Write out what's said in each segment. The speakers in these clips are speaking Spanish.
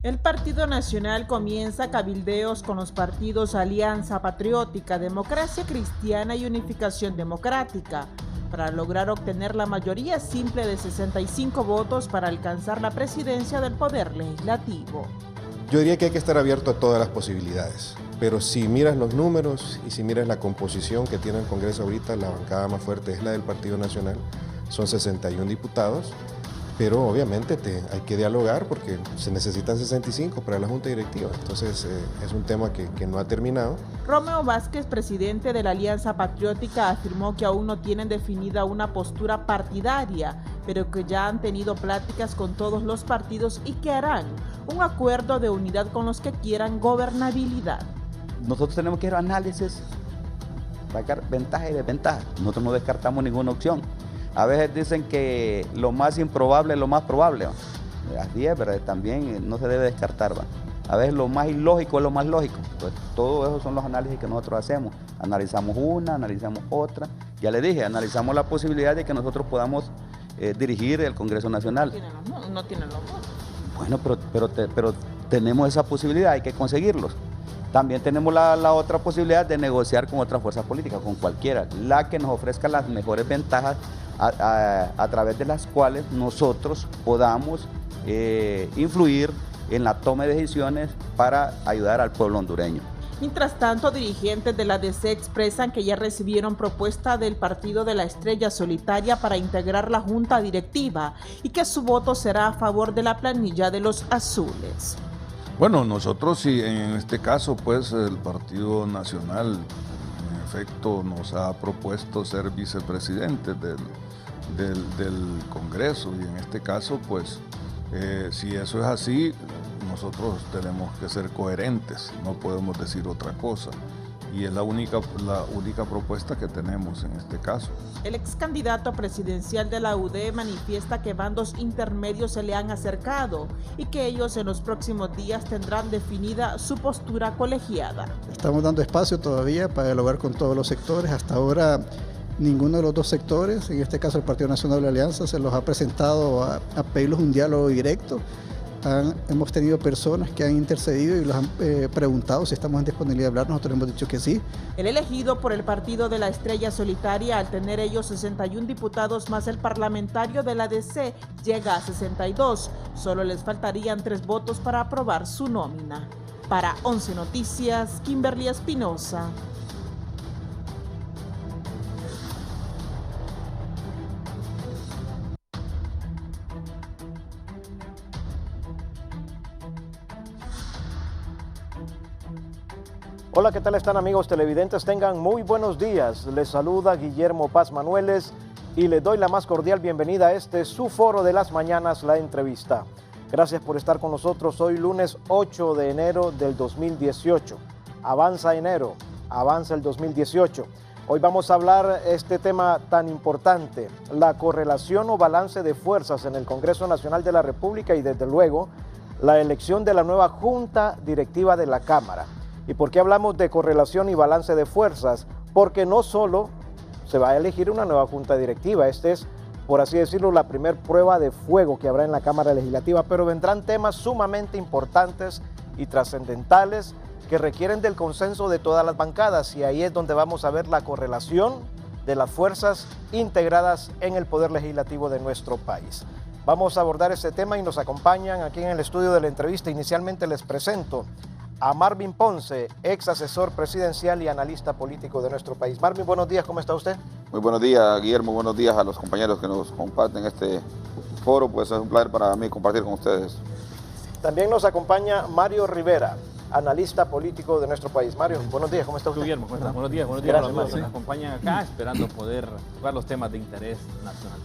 El Partido Nacional comienza cabildeos con los partidos Alianza Patriótica, Democracia Cristiana y Unificación Democrática, para lograr obtener la mayoría simple de 65 votos para alcanzar la presidencia del Poder Legislativo. Yo diría que hay que estar abierto a todas las posibilidades, pero si miras los números y si miras la composición que tiene el Congreso ahorita, la bancada más fuerte es la del Partido Nacional, son 61 diputados, pero obviamente hay que dialogar porque se necesitan 65 para la Junta Directiva, entonces es un tema que no ha terminado. Romeo Vázquez, presidente de la Alianza Patriótica, afirmó que aún no tienen definida una postura partidaria, pero que ya han tenido pláticas con todos los partidos y que harán un acuerdo de unidad con los que quieran gobernabilidad. Nosotros tenemos que ir a análisis, sacar ventaja y desventaja. Nosotros no descartamos ninguna opción. A veces dicen que lo más improbable es lo más probable. Así es, pero también no se debe descartar. ¿Va? A veces lo más ilógico es lo más lógico. Pues todo eso son los análisis que nosotros hacemos. Analizamos una, analizamos otra. Ya le dije, analizamos la posibilidad de que nosotros podamos dirigir el Congreso Nacional. No tienen los votos. Bueno, pero tenemos esa posibilidad, hay que conseguirlos. También tenemos la otra posibilidad de negociar con otras fuerzas políticas, con cualquiera, la que nos ofrezca las mejores ventajas a través de las cuales nosotros podamos influir en la toma de decisiones para ayudar al pueblo hondureño. Mientras tanto, dirigentes de la DC expresan que ya recibieron propuesta del Partido de la Estrella Solitaria para integrar la Junta Directiva y que su voto será a favor de la planilla de los azules. Bueno, nosotros sí, en este caso, pues el Partido Nacional, en efecto, nos ha propuesto ser vicepresidente del Congreso y en este caso, pues, si eso es así, nosotros tenemos que ser coherentes, no podemos decir otra cosa. Y es la única propuesta que tenemos en este caso. El ex candidato presidencial de la UD manifiesta que bandos intermedios se le han acercado y que ellos en los próximos días tendrán definida su postura colegiada. Estamos dando espacio todavía para dialogar con todos los sectores. Hasta ahora ninguno de los dos sectores, en este caso el Partido Nacional de la Alianza, se los ha presentado a pedirles un diálogo directo. Hemos tenido personas que han intercedido y los han preguntado si estamos en disponibilidad de hablar, nosotros hemos dicho que sí. El elegido por el Partido de la Estrella Solitaria, al tener ellos 61 diputados más el parlamentario de la DC, llega a 62. Solo les faltarían 3 votos para aprobar su nómina. Para 11 Noticias, Kimberly Espinosa. Hola, ¿qué tal están amigos televidentes? Tengan muy buenos días. Les saluda Guillermo Paz Manueles y les doy la más cordial bienvenida a su foro de las mañanas, La Entrevista. Gracias por estar con nosotros hoy lunes 8 de enero del 2018. Avanza enero, avanza el 2018. Hoy vamos a hablar este tema tan importante, la correlación o balance de fuerzas en el Congreso Nacional de la República y desde luego la elección de la nueva Junta Directiva de la Cámara. ¿Y por qué hablamos de correlación y balance de fuerzas? Porque no solo se va a elegir una nueva Junta Directiva, es, por así decirlo, la primer prueba de fuego que habrá en la Cámara Legislativa, pero vendrán temas sumamente importantes y trascendentales que requieren del consenso de todas las bancadas y ahí es donde vamos a ver la correlación de las fuerzas integradas en el Poder Legislativo de nuestro país. Vamos a abordar este tema y nos acompañan aquí en el estudio de La Entrevista. Inicialmente les presento a Marvin Ponce, ex asesor presidencial y analista político de nuestro país. Marvin, buenos días, ¿cómo está usted? Muy buenos días, Guillermo, buenos días a los compañeros que nos comparten este foro, pues es un placer para mí compartir con ustedes. También nos acompaña Mario Rivera, analista político de nuestro país. Mario, buenos días, ¿cómo está usted? Guillermo, ¿cómo está? Buenos días Gracias, a los amigos Mario. que nos acompañan acá, esperando poder tocar los temas de interés nacional.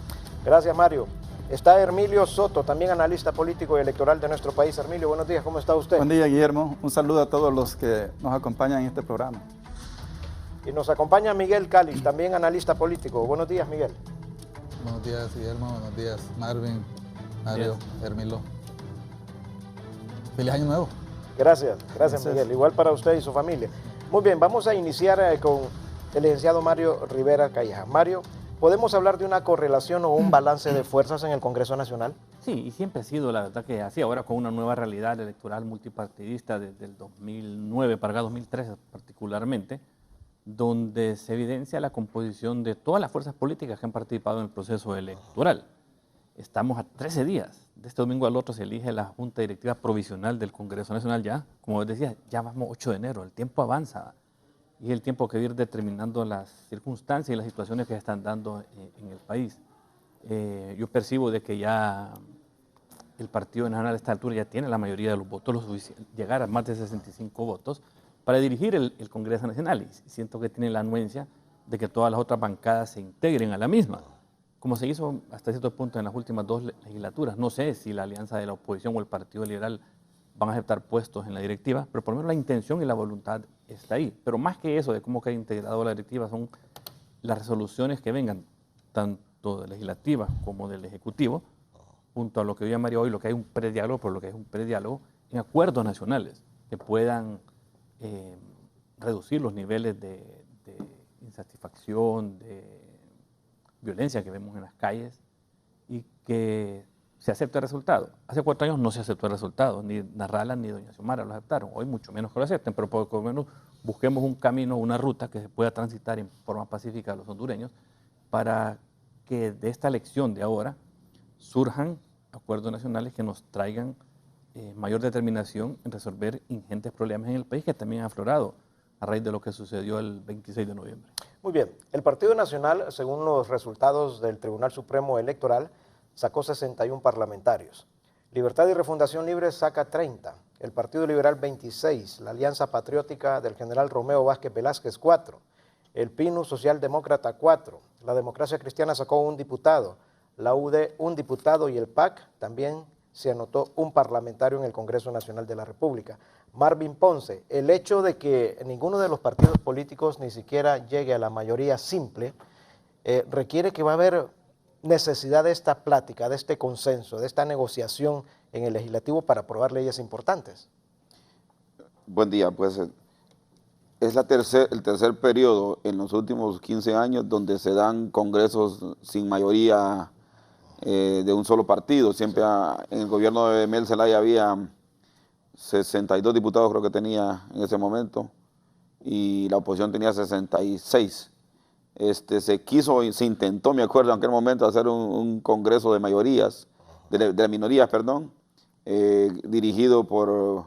Gracias, Mario. Está Hermilio Soto, también analista político y electoral de nuestro país. Hermilio, buenos días, ¿cómo está usted? Buen día, Guillermo. Un saludo a todos los que nos acompañan en este programa. Y nos acompaña Miguel Calix, también analista político. Buenos días, Miguel. Buenos días, Guillermo. Buenos días, Marvin, Mario, Hermilo. Feliz año nuevo. Gracias, Miguel. Igual para usted y su familia. Muy bien, vamos a iniciar con el licenciado Mario Rivera Calleja. Mario, ¿Podemos hablar de una correlación o un balance de fuerzas en el Congreso Nacional? Sí, y siempre ha sido la verdad que así, ahora con una nueva realidad electoral multipartidista desde el 2009 para acá, 2013 particularmente, donde se evidencia la composición de todas las fuerzas políticas que han participado en el proceso electoral. Estamos a 13 días, de este domingo al otro se elige la Junta Directiva Provisional del Congreso Nacional ya, como decía, ya vamos 8 de enero, el tiempo avanza y es el tiempo que va a ir determinando las circunstancias y las situaciones que se están dando en el país. Yo percibo de que ya el Partido Nacional a esta altura ya tiene la mayoría de los votos, llegar a más de 65 votos para dirigir el Congreso Nacional. Y siento que tiene la anuencia de que todas las otras bancadas se integren a la misma, como se hizo hasta cierto punto en las últimas 2 legislaturas. No sé si la alianza de la oposición o el Partido Liberal van a aceptar puestos en la directiva, pero por lo menos la intención y la voluntad está ahí. Pero más que eso de cómo queda integrado la directiva son las resoluciones que vengan, tanto de legislativa como del Ejecutivo, junto a lo que yo llamaría hoy lo que hay un prediálogo, por lo que es un prediálogo, en acuerdos nacionales que puedan reducir los niveles de insatisfacción, de violencia que vemos en las calles y que se acepte el resultado. Hace 4 años no se aceptó el resultado, ni Narrala ni doña Xiomara lo aceptaron, hoy mucho menos que lo acepten, pero por lo menos busquemos un camino, una ruta que se pueda transitar en forma pacífica a los hondureños para que de esta elección de ahora surjan acuerdos nacionales que nos traigan mayor determinación en resolver ingentes problemas en el país que también han aflorado a raíz de lo que sucedió el 26 de noviembre. Muy bien, el Partido Nacional, según los resultados del Tribunal Supremo Electoral, sacó 61 parlamentarios. Libertad y Refundación Libre saca 30, el Partido Liberal 26, la Alianza Patriótica del general Romeo Vázquez Velázquez 4, el PINU Socialdemócrata 4, la Democracia Cristiana sacó 1 diputado, la UD 1 diputado y el PAC también se anotó 1 parlamentario en el Congreso Nacional de la República. Marvin Ponce, el hecho de que ninguno de los partidos políticos ni siquiera llegue a la mayoría simple, requiere que va a haber necesidad de esta plática, de este consenso, de esta negociación en el legislativo para aprobar leyes importantes. Buen día, pues es el tercer periodo en los últimos 15 años donde se dan congresos sin mayoría de un solo partido. Siempre en el gobierno de Mel Zelaya había 62 diputados, creo que tenía en ese momento, y la oposición tenía 66. Se intentó, me acuerdo, en aquel momento hacer un congreso de mayorías, de minorías, perdón, dirigido por,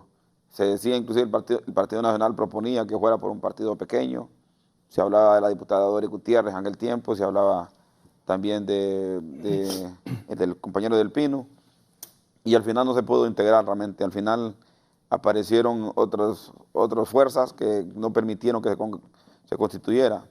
se decía inclusive el Partido Nacional proponía que fuera por un partido pequeño, se hablaba de la diputada Dori Gutiérrez en aquel tiempo, se hablaba también del compañero del Pino, y al final no se pudo integrar realmente. Al final aparecieron otras fuerzas que no permitieron que se constituyera.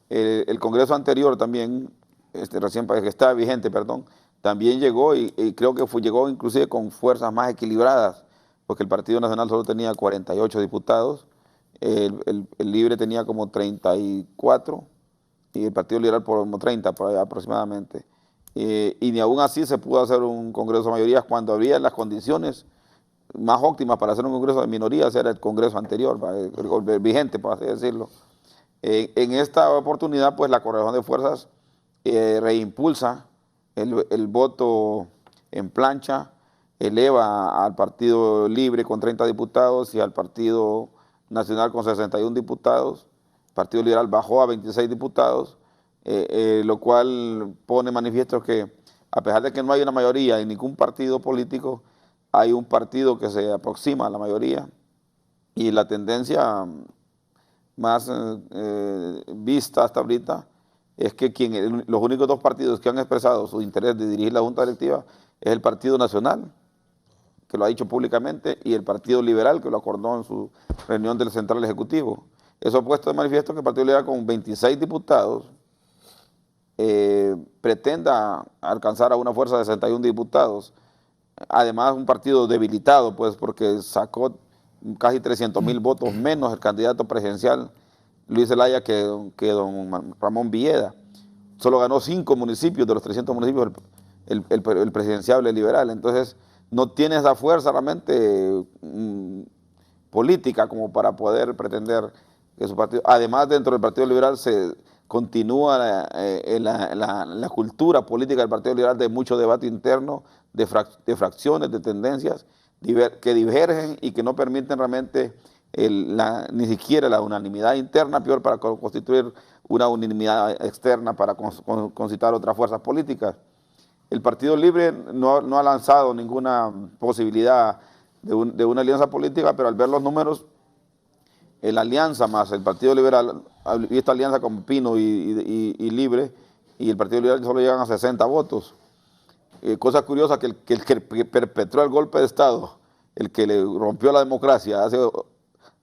El Congreso anterior también, recién que estaba vigente, perdón, también llegó y creo que llegó inclusive con fuerzas más equilibradas, porque el Partido Nacional solo tenía 48 diputados, el Libre tenía como 34 y el Partido Liberal por como 30 por ahí aproximadamente. Y ni aún así se pudo hacer un Congreso de mayorías cuando había las condiciones más óptimas para hacer un Congreso de minorías, era el Congreso anterior, el vigente, por así decirlo. En esta oportunidad, pues la correlación de fuerzas reimpulsa el voto en plancha, eleva al Partido Libre con 30 diputados y al Partido Nacional con 61 diputados. El Partido Liberal bajó a 26 diputados, lo cual pone manifiesto que a pesar de que no hay una mayoría en ningún partido político, hay un partido que se aproxima a la mayoría y la tendencia más vista hasta ahorita es que los únicos 2 partidos que han expresado su interés de dirigir la Junta Directiva es el Partido Nacional, que lo ha dicho públicamente, y el Partido Liberal, que lo acordó en su reunión del Central Ejecutivo. Eso ha puesto de manifiesto que el Partido Liberal con 26 diputados pretenda alcanzar a una fuerza de 61 diputados. Además, un partido debilitado, pues, porque sacó casi 300,000 votos menos el candidato presidencial Luis Zelaya que don Ramón Villeda. Solo ganó 5 municipios de los 300 municipios el presidenciable liberal. Entonces, no tiene esa fuerza realmente política como para poder pretender que su partido. Además, dentro del Partido Liberal se continúa la cultura política del Partido Liberal de mucho debate interno, de fracciones, de tendencias que divergen y que no permiten realmente ni siquiera la unanimidad interna, peor para constituir una unanimidad externa para concitar otras fuerzas políticas. El Partido Libre no ha lanzado ninguna posibilidad de una alianza política, pero al ver los números, la alianza más el Partido Liberal, y esta alianza con Pino y Libre, y el Partido Liberal solo llegan a 60 votos. Cosa curiosa que el que perpetró el golpe de Estado, el que le rompió la democracia hace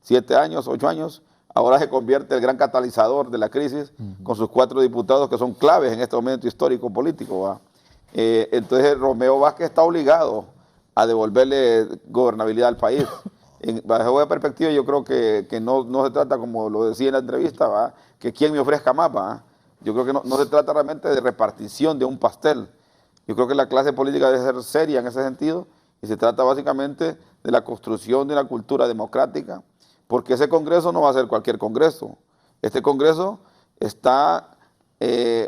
7 años, 8 años, ahora se convierte en el gran catalizador de la crisis con sus 4 diputados que son claves en este momento histórico político, ¿va? Entonces Romeo Vázquez está obligado a devolverle gobernabilidad al país. Bajo esa perspectiva yo creo que no se trata, como lo decía en la entrevista, ¿va?, que quién me ofrezca más, ¿va? Yo creo que no se trata realmente de repartición de un pastel. Yo creo que la clase política debe ser seria en ese sentido y se trata básicamente de la construcción de una cultura democrática, porque ese Congreso no va a ser cualquier Congreso. Este Congreso está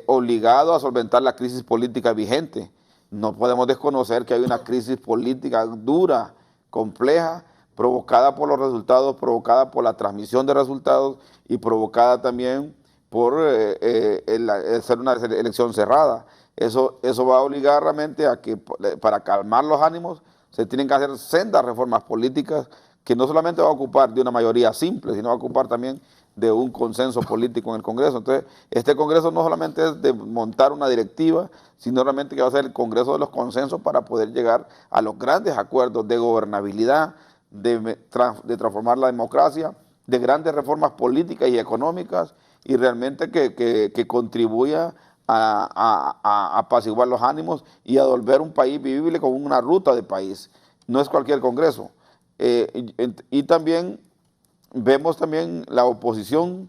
obligado a solventar la crisis política vigente. No podemos desconocer que hay una crisis política dura, compleja, provocada por los resultados, provocada por la transmisión de resultados y provocada también por ser una elección cerrada. Eso va a obligar realmente a que, para calmar los ánimos, se tienen que hacer sendas reformas políticas que no solamente va a ocupar de una mayoría simple, sino va a ocupar también de un consenso político en el Congreso. Entonces, este Congreso no solamente es de montar una directiva, sino realmente que va a ser el Congreso de los consensos para poder llegar a los grandes acuerdos de gobernabilidad, de transformar la democracia, de grandes reformas políticas y económicas, y realmente que contribuya a apaciguar los ánimos y a volver un país vivible con una ruta de país. No es cualquier Congreso. Y también vemos también la oposición,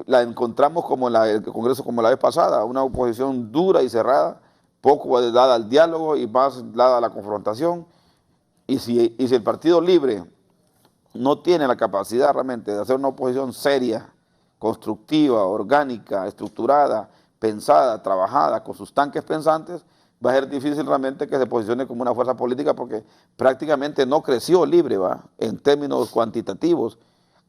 la encontramos como el Congreso como la vez pasada, una oposición dura y cerrada, poco dada al diálogo y más dada a la confrontación. Y si el Partido Libre no tiene la capacidad realmente de hacer una oposición seria, constructiva, orgánica, estructurada, pensada, trabajada, con sus tanques pensantes, va a ser difícil realmente que se posicione como una fuerza política, porque prácticamente no creció Libre, ¿va?, en términos cuantitativos.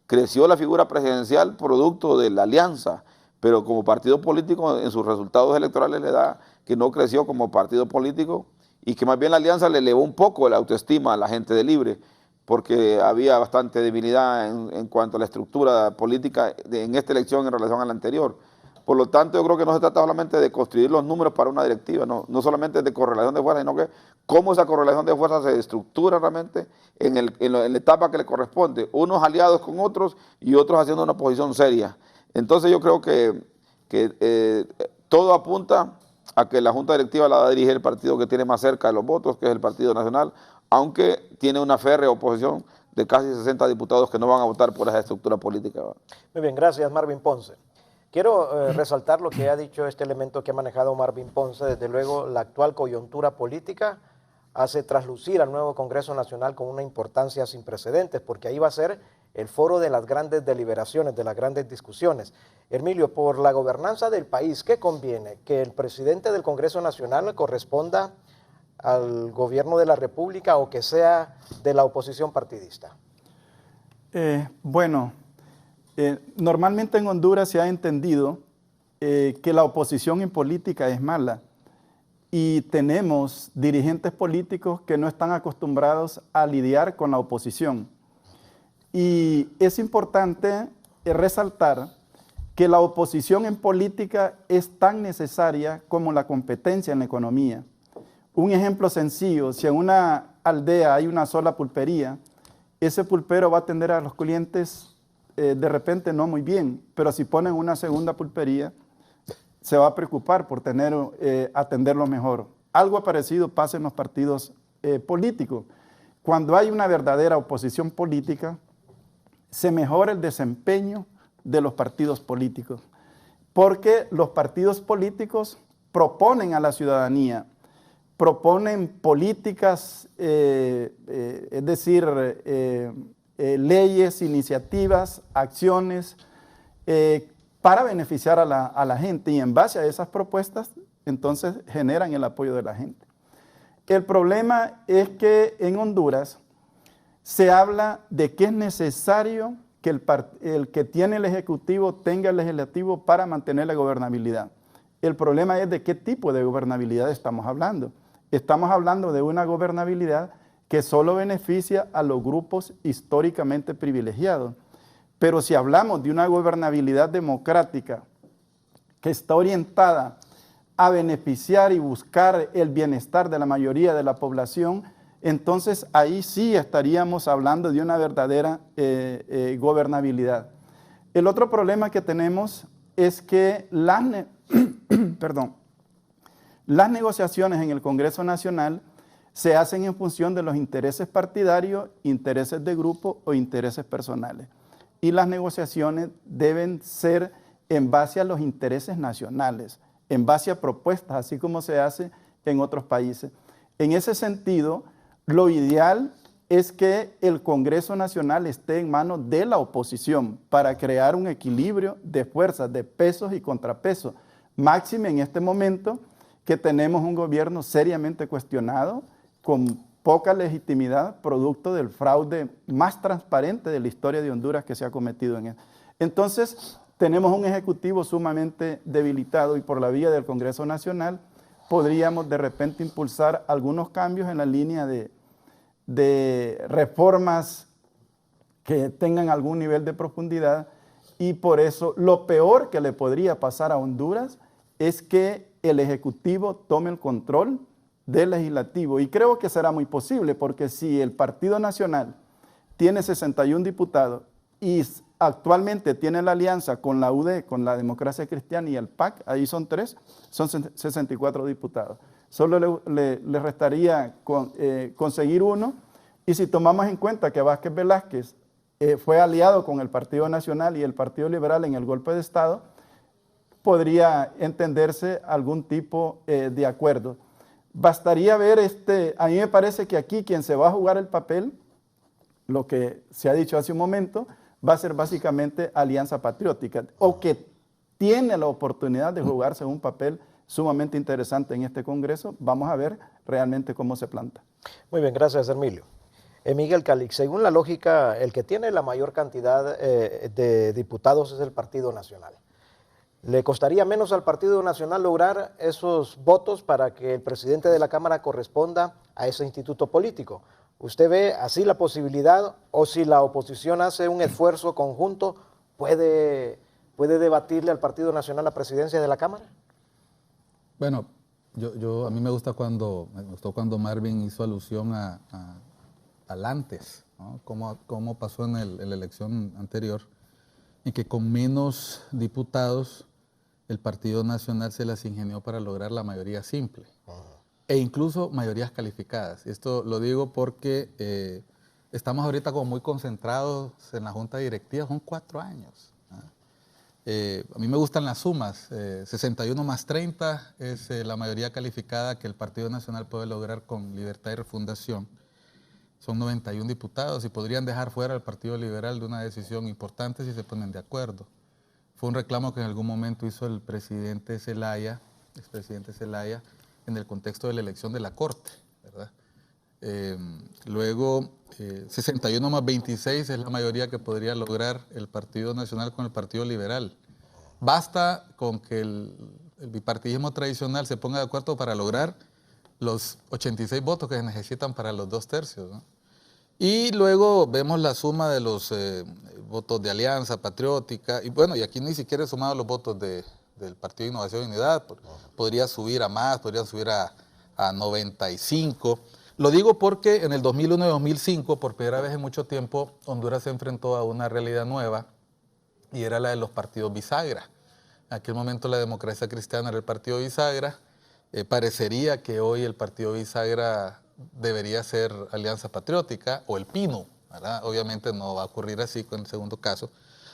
Creció la figura presidencial producto de la alianza, pero como partido político en sus resultados electorales le da que no creció como partido político y que más bien la alianza le elevó un poco la autoestima a la gente de Libre, porque había bastante debilidad en cuanto a la estructura política en esta elección en relación a la anterior. Por lo tanto, yo creo que no se trata solamente de construir los números para una directiva, no solamente de correlación de fuerzas, sino que cómo esa correlación de fuerzas se estructura realmente en la etapa que le corresponde, unos aliados con otros y otros haciendo una posición seria. Entonces yo creo que todo apunta a que la Junta Directiva la va a dirigir el partido que tiene más cerca de los votos, que es el Partido Nacional, aunque tiene una férrea oposición de casi 60 diputados que no van a votar por esa estructura política. Muy bien, gracias Marvin Ponce. Quiero resaltar lo que ha dicho este elemento que ha manejado Marvin Ponce. Desde luego, la actual coyuntura política hace traslucir al nuevo Congreso Nacional con una importancia sin precedentes, porque ahí va a ser el foro de las grandes deliberaciones, de las grandes discusiones. Hermilio, por la gobernanza del país, ¿qué conviene? ¿Que el presidente del Congreso Nacional corresponda al gobierno de la República o que sea de la oposición partidista? Normalmente en Honduras se ha entendido que la oposición en política es mala y tenemos dirigentes políticos que no están acostumbrados a lidiar con la oposición. Y es importante resaltar que la oposición en política es tan necesaria como la competencia en la economía. Un ejemplo sencillo: si en una aldea hay una sola pulpería, ese pulpero va a atender a los clientes de repente no muy bien, pero si ponen una segunda pulpería, se va a preocupar por atenderlo mejor. Algo parecido pasa en los partidos políticos. Cuando hay una verdadera oposición política, se mejora el desempeño de los partidos políticos, porque los partidos políticos proponen a la ciudadanía, proponen políticas, es decir, leyes, iniciativas, acciones para beneficiar a la gente, y en base a esas propuestas, entonces generan el apoyo de la gente. El problema es que en Honduras se habla de que es necesario que el que tiene el Ejecutivo tenga el Legislativo para mantener la gobernabilidad. El problema es de qué tipo de gobernabilidad estamos hablando. Estamos hablando de una gobernabilidad que solo beneficia a los grupos históricamente privilegiados. Pero si hablamos de una gobernabilidad democrática que está orientada a beneficiar y buscar el bienestar de la mayoría de la población, entonces ahí sí estaríamos hablando de una verdadera gobernabilidad. El otro problema que tenemos es que las negociaciones en el Congreso Nacional se hacen en función de los intereses partidarios, intereses de grupo o intereses personales. Y las negociaciones deben ser en base a los intereses nacionales, en base a propuestas, así como se hace en otros países. En ese sentido, lo ideal es que el Congreso Nacional esté en manos de la oposición para crear un equilibrio de fuerzas, de pesos y contrapesos. Máxime en este momento que tenemos un gobierno seriamente cuestionado, con poca legitimidad, producto del fraude más transparente de la historia de Honduras que se ha cometido en él. Entonces, tenemos un ejecutivo sumamente debilitado y por la vía del Congreso Nacional podríamos de repente impulsar algunos cambios en la línea de reformas que tengan algún nivel de profundidad, y por eso lo peor que le podría pasar a Honduras es que el Ejecutivo tome el control del Legislativo, y creo que será muy posible, porque si el Partido Nacional tiene 61 diputados y actualmente tiene la alianza con la UD, con la Democracia Cristiana y el PAC, ahí son 3, son 64 diputados. Solo le restaría conseguir uno, y si tomamos en cuenta que Vázquez Velázquez fue aliado con el Partido Nacional y el Partido Liberal en el golpe de Estado, podría entenderse algún tipo de acuerdo. Bastaría ver, a mí me parece que aquí quien se va a jugar el papel, lo que se ha dicho hace un momento, va a ser básicamente Alianza Patriótica, o que tiene la oportunidad de jugarse un papel sumamente interesante en este Congreso. Vamos a ver realmente cómo se planta. Muy bien, gracias, Hermilio. Miguel Calix, según la lógica, el que tiene la mayor cantidad de diputados es el Partido Nacional. ¿Le costaría menos al Partido Nacional lograr esos votos para que el presidente de la Cámara corresponda a ese instituto político? ¿Usted ve así la posibilidad, o si la oposición hace un esfuerzo conjunto, puede debatirle al Partido Nacional la presidencia de la Cámara? Bueno, a mí me gustó cuando Marvin hizo alusión al antes, ¿no? Cómo pasó en la elección anterior, en que con menos diputados el Partido Nacional se las ingenió para lograr la mayoría simple, e incluso mayorías calificadas. Esto lo digo porque estamos ahorita como muy concentrados en la Junta Directiva, son 4 años. A mí me gustan las sumas, 61 más 30 es la mayoría calificada que el Partido Nacional puede lograr con Libertad y Refundación. Son 91 diputados y podrían dejar fuera al Partido Liberal de una decisión importante si se ponen de acuerdo. Fue un reclamo que en algún momento hizo el expresidente Zelaya, en el contexto de la elección de la Corte, ¿verdad? Luego, 61 más 26 es la mayoría que podría lograr el Partido Nacional con el Partido Liberal. Basta con que el bipartidismo tradicional se ponga de acuerdo para lograr los 86 votos que se necesitan para los 2/3, ¿no? Y luego vemos la suma de los votos de Alianza Patriótica, y bueno, y aquí ni siquiera he sumado los votos del Partido de Innovación y Unidad, podría subir a más, podría subir a 95. Lo digo porque en el 2001 y 2005, por primera vez en mucho tiempo, Honduras se enfrentó a una realidad nueva, y era la de los partidos bisagra. En aquel momento la Democracia Cristiana era el partido bisagra. Parecería que hoy el partido bisagra debería ser Alianza Patriótica o el PINU, ¿verdad? Obviamente no va a ocurrir así con el segundo caso.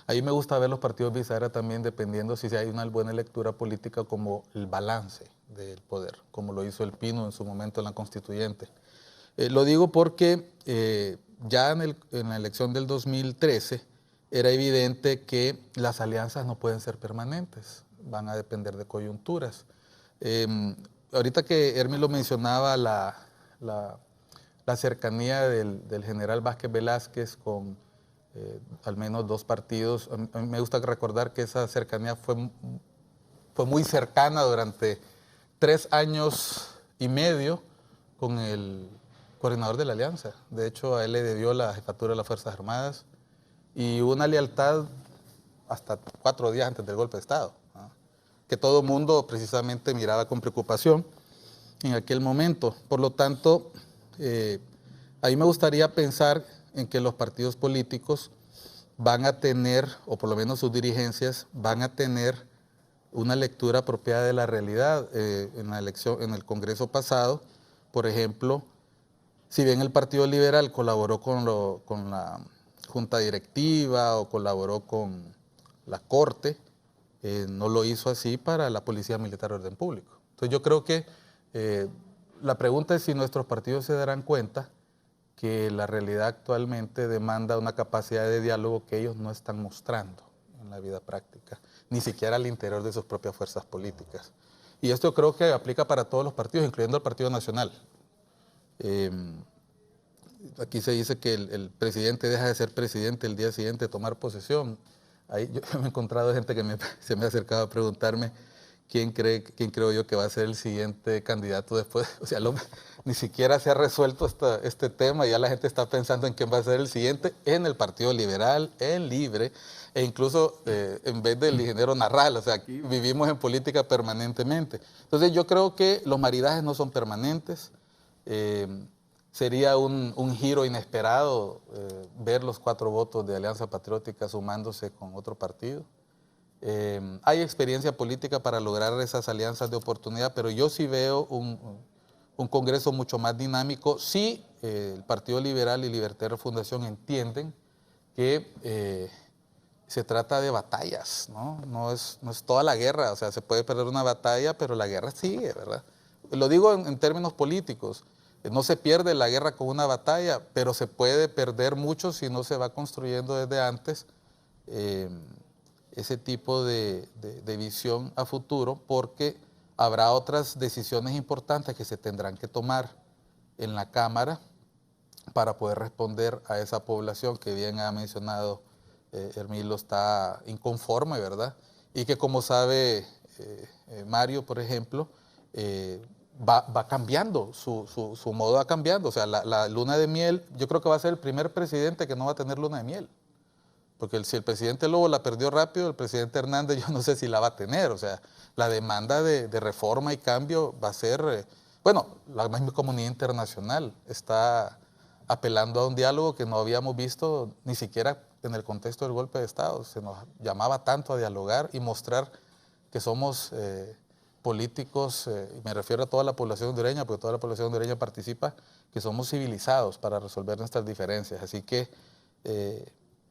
Ahí me gusta ver los partidos bisagra también, dependiendo si hay una buena lectura política, como el balance del poder, como lo hizo el PINU en su momento en la constituyente. Lo digo porque ya en la elección del 2013 era evidente que las alianzas no pueden ser permanentes, van a depender de coyunturas. Ahorita que Hermi lo mencionaba, la cercanía del general Vázquez Velázquez con al menos 2 partidos, a mí me gusta recordar que esa cercanía fue muy cercana durante 3 años y medio con el coordinador de la Alianza. De hecho, a él le debió la jefatura de las Fuerzas Armadas y una lealtad hasta 4 días antes del golpe de Estado, ¿no? Que todo el mundo precisamente miraba con preocupación en aquel momento. Por lo tanto, a mí me gustaría pensar en que los partidos políticos van a tener, o por lo menos sus dirigencias, van a tener una lectura apropiada de la realidad. En el Congreso pasado, por ejemplo, si bien el Partido Liberal colaboró con la Junta Directiva o colaboró con la Corte, no lo hizo así para la Policía Militar de Orden Público. Entonces yo creo que la pregunta es si nuestros partidos se darán cuenta que la realidad actualmente demanda una capacidad de diálogo que ellos no están mostrando en la vida práctica, ni siquiera al interior de sus propias fuerzas políticas. Y esto creo que aplica para todos los partidos, incluyendo el Partido Nacional. Aquí se dice que el presidente deja de ser presidente el día siguiente de tomar posesión. Ahí yo me he encontrado gente que se me ha acercado a preguntarme quién creo yo que va a ser el siguiente candidato después. O sea, ni siquiera se ha resuelto este tema, ya la gente está pensando en quién va a ser el siguiente en el Partido Liberal, en Libre, e incluso en vez del ingeniero Narral. O sea, aquí vivimos en política permanentemente. Entonces yo creo que los maridajes no son permanentes. Sería un giro inesperado ver los 4 votos de Alianza Patriótica sumándose con otro partido. Hay experiencia política para lograr esas alianzas de oportunidad, pero yo sí veo un Congreso mucho más dinámico si el Partido Liberal y Libertario Fundación entienden que se trata de batallas, ¿no? No es toda la guerra. O sea, se puede perder una batalla, pero la guerra sigue, ¿verdad? Lo digo en términos políticos. No se pierde la guerra con una batalla, pero se puede perder mucho si no se va construyendo desde antes ese tipo de visión a futuro, porque habrá otras decisiones importantes que se tendrán que tomar en la Cámara para poder responder a esa población que bien ha mencionado Hermilo, está inconforme, ¿verdad? Y que, como sabe Mario, por ejemplo, va cambiando, su modo va cambiando. O sea, la luna de miel, yo creo que va a ser el primer presidente que no va a tener luna de miel. Porque si el presidente Lobo la perdió rápido, el presidente Hernández yo no sé si la va a tener. O sea, la demanda de reforma y cambio va a ser... bueno, la misma comunidad internacional está apelando a un diálogo que no habíamos visto ni siquiera en el contexto del golpe de Estado. Se nos llamaba tanto a dialogar y mostrar que somos políticos, y me refiero a toda la población hondureña, porque toda la población hondureña participa, que somos civilizados para resolver nuestras diferencias. Así que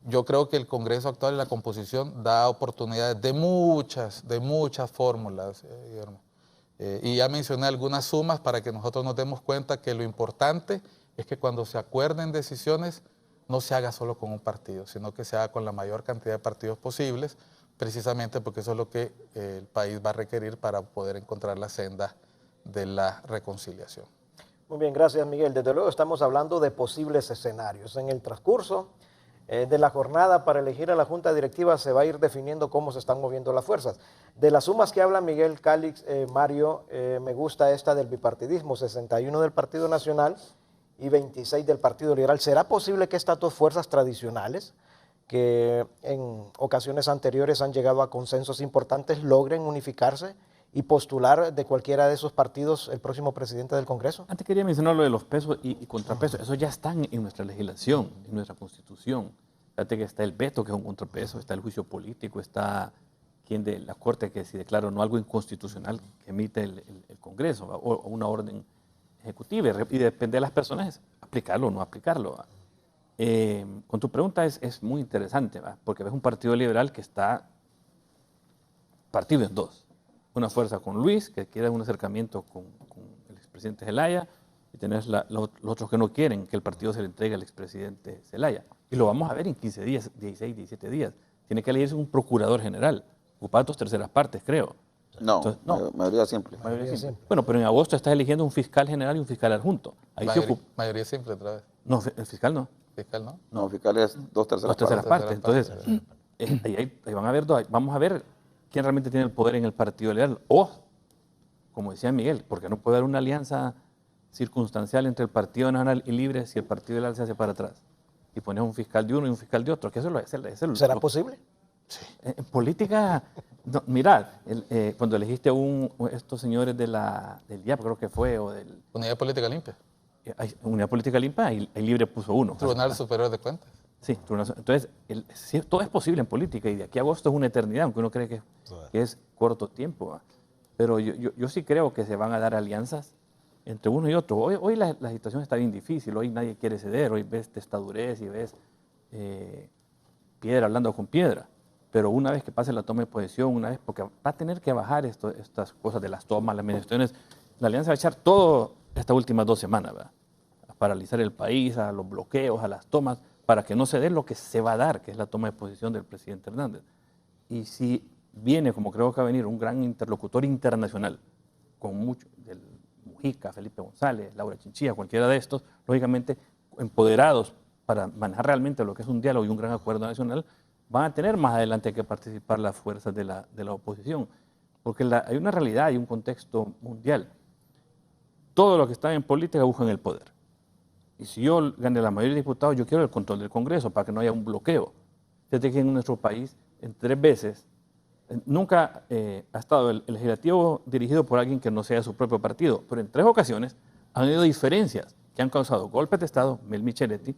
yo creo que el Congreso actual y la composición da oportunidades de muchas fórmulas, Guillermo. Y ya mencioné algunas sumas para que nosotros nos demos cuenta que lo importante es que cuando se acuerden decisiones no se haga solo con un partido, sino que se haga con la mayor cantidad de partidos posibles, precisamente porque eso es lo que el país va a requerir para poder encontrar la senda de la reconciliación. Muy bien, gracias Miguel. Desde luego estamos hablando de posibles escenarios. En el transcurso de la jornada para elegir a la Junta Directiva se va a ir definiendo cómo se están moviendo las fuerzas. De las sumas que habla Miguel Calix, Mario, me gusta esta del bipartidismo, 61 del Partido Nacional y 26 del Partido Liberal. ¿Será posible que estas 2 fuerzas tradicionales, que en ocasiones anteriores han llegado a consensos importantes, logren unificarse y postular de cualquiera de esos partidos el próximo presidente del Congreso? Antes quería mencionar lo de los pesos y contrapesos. Eso ya están en nuestra legislación, en nuestra Constitución. Fíjate que está el veto, que es un contrapeso, está el juicio político, está quien de la Corte que si declara no algo inconstitucional que emite el Congreso, o una orden ejecutiva, y depende de las personas aplicarlo o no aplicarlo. Con tu pregunta es muy interesante, ¿va? Porque ves un partido liberal que está partido en 2. Una fuerza con Luis, que quiere un acercamiento con el expresidente Zelaya, y tenés los otros que no quieren que el partido se le entregue al expresidente Zelaya. Y lo vamos a ver en 15 días, 16, 17 días. Tiene que elegirse un procurador general, ocupar 2/3 partes, creo. No, Entonces, mayoría simple. Mayoría simple. Bueno, pero en agosto estás eligiendo un fiscal general y un fiscal adjunto. Ahí mayoría simple otra vez. No, el fiscal no. Fiscal no. No, fiscal es 2/3 partes. Entonces, ahí van a ver, vamos a ver quién realmente tiene el poder en el Partido Liberal. O, como decía Miguel, porque no puede haber una alianza circunstancial entre el Partido Nacional y Libre si el Partido Liberal se hace para atrás. Y pones un fiscal de uno y un fiscal de otro. Que eso ¿Será posible? Sí. En política, no, mirad, cuando elegiste estos señores del IAP, creo que fue, o del... Unidad Política Limpia. Unidad Política Limpia, y el Libre puso uno. Tribunal Superior de Cuentas. Sí, entonces, sí, todo es posible en política, y de aquí a agosto es una eternidad, aunque uno cree que es corto tiempo. ¿Va? Pero yo sí creo que se van a dar alianzas entre uno y otro. Hoy la situación está bien difícil, hoy nadie quiere ceder, hoy ves testadurez y ves piedra hablando con piedra. Pero una vez que pase la toma de posesión, porque va a tener que bajar estas cosas de las tomas, las mediaciones, la alianza va a echar todo estas últimas 2 semanas, ¿verdad? A paralizar el país, a los bloqueos, a las tomas, para que no se dé lo que se va a dar, que es la toma de posesión del presidente Hernández. Y si viene, como creo que va a venir, un gran interlocutor internacional, con mucho, del Mujica, Felipe González, Laura Chinchilla, cualquiera de estos, lógicamente empoderados para manejar realmente lo que es un diálogo y un gran acuerdo nacional, van a tener más adelante que participar las fuerzas de la oposición. Porque hay una realidad, hay un contexto mundial. Todos los que están en política buscan el poder. Y si yo gane la mayoría de diputados, yo quiero el control del Congreso para que no haya un bloqueo. Fíjate que en nuestro país, en 3 veces, nunca ha estado el legislativo dirigido por alguien que no sea su propio partido, pero en 3 ocasiones han habido diferencias que han causado golpes de Estado, Mel Micheletti,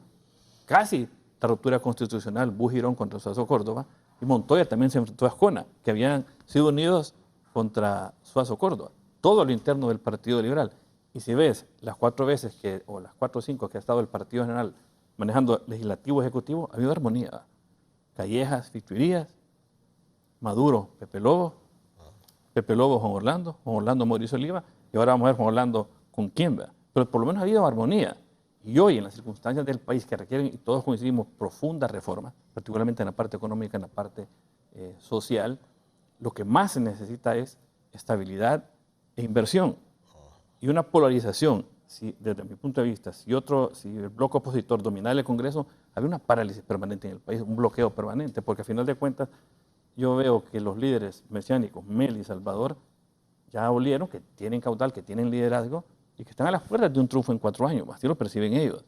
casi la ruptura constitucional, Bujirón contra Suazo Córdoba, y Montoya también se enfrentó a Ascona, que habían sido unidos contra Suazo Córdoba, todo lo interno del Partido Liberal. Y si ves las 4 veces o las 4 o 5 que ha estado el Partido General manejando legislativo ejecutivo, ha habido armonía. Callejas, Ficturías, Maduro, Pepe Lobo, Juan Orlando, Mauricio Oliva, y ahora vamos a ver Juan Orlando con quién, ¿verdad? Pero por lo menos ha habido armonía. Y hoy, en las circunstancias del país que requieren, y todos coincidimos, profundas reformas, particularmente en la parte económica, en la parte social, lo que más se necesita es estabilidad e inversión. Y una polarización, desde mi punto de vista, si el bloque opositor dominara el Congreso, había una parálisis permanente en el país, un bloqueo permanente, porque a final de cuentas yo veo que los líderes mesiánicos, Mel y Salvador, ya olieron que tienen caudal, que tienen liderazgo, y que están a las puertas de un triunfo en 4 años, así lo perciben ellos.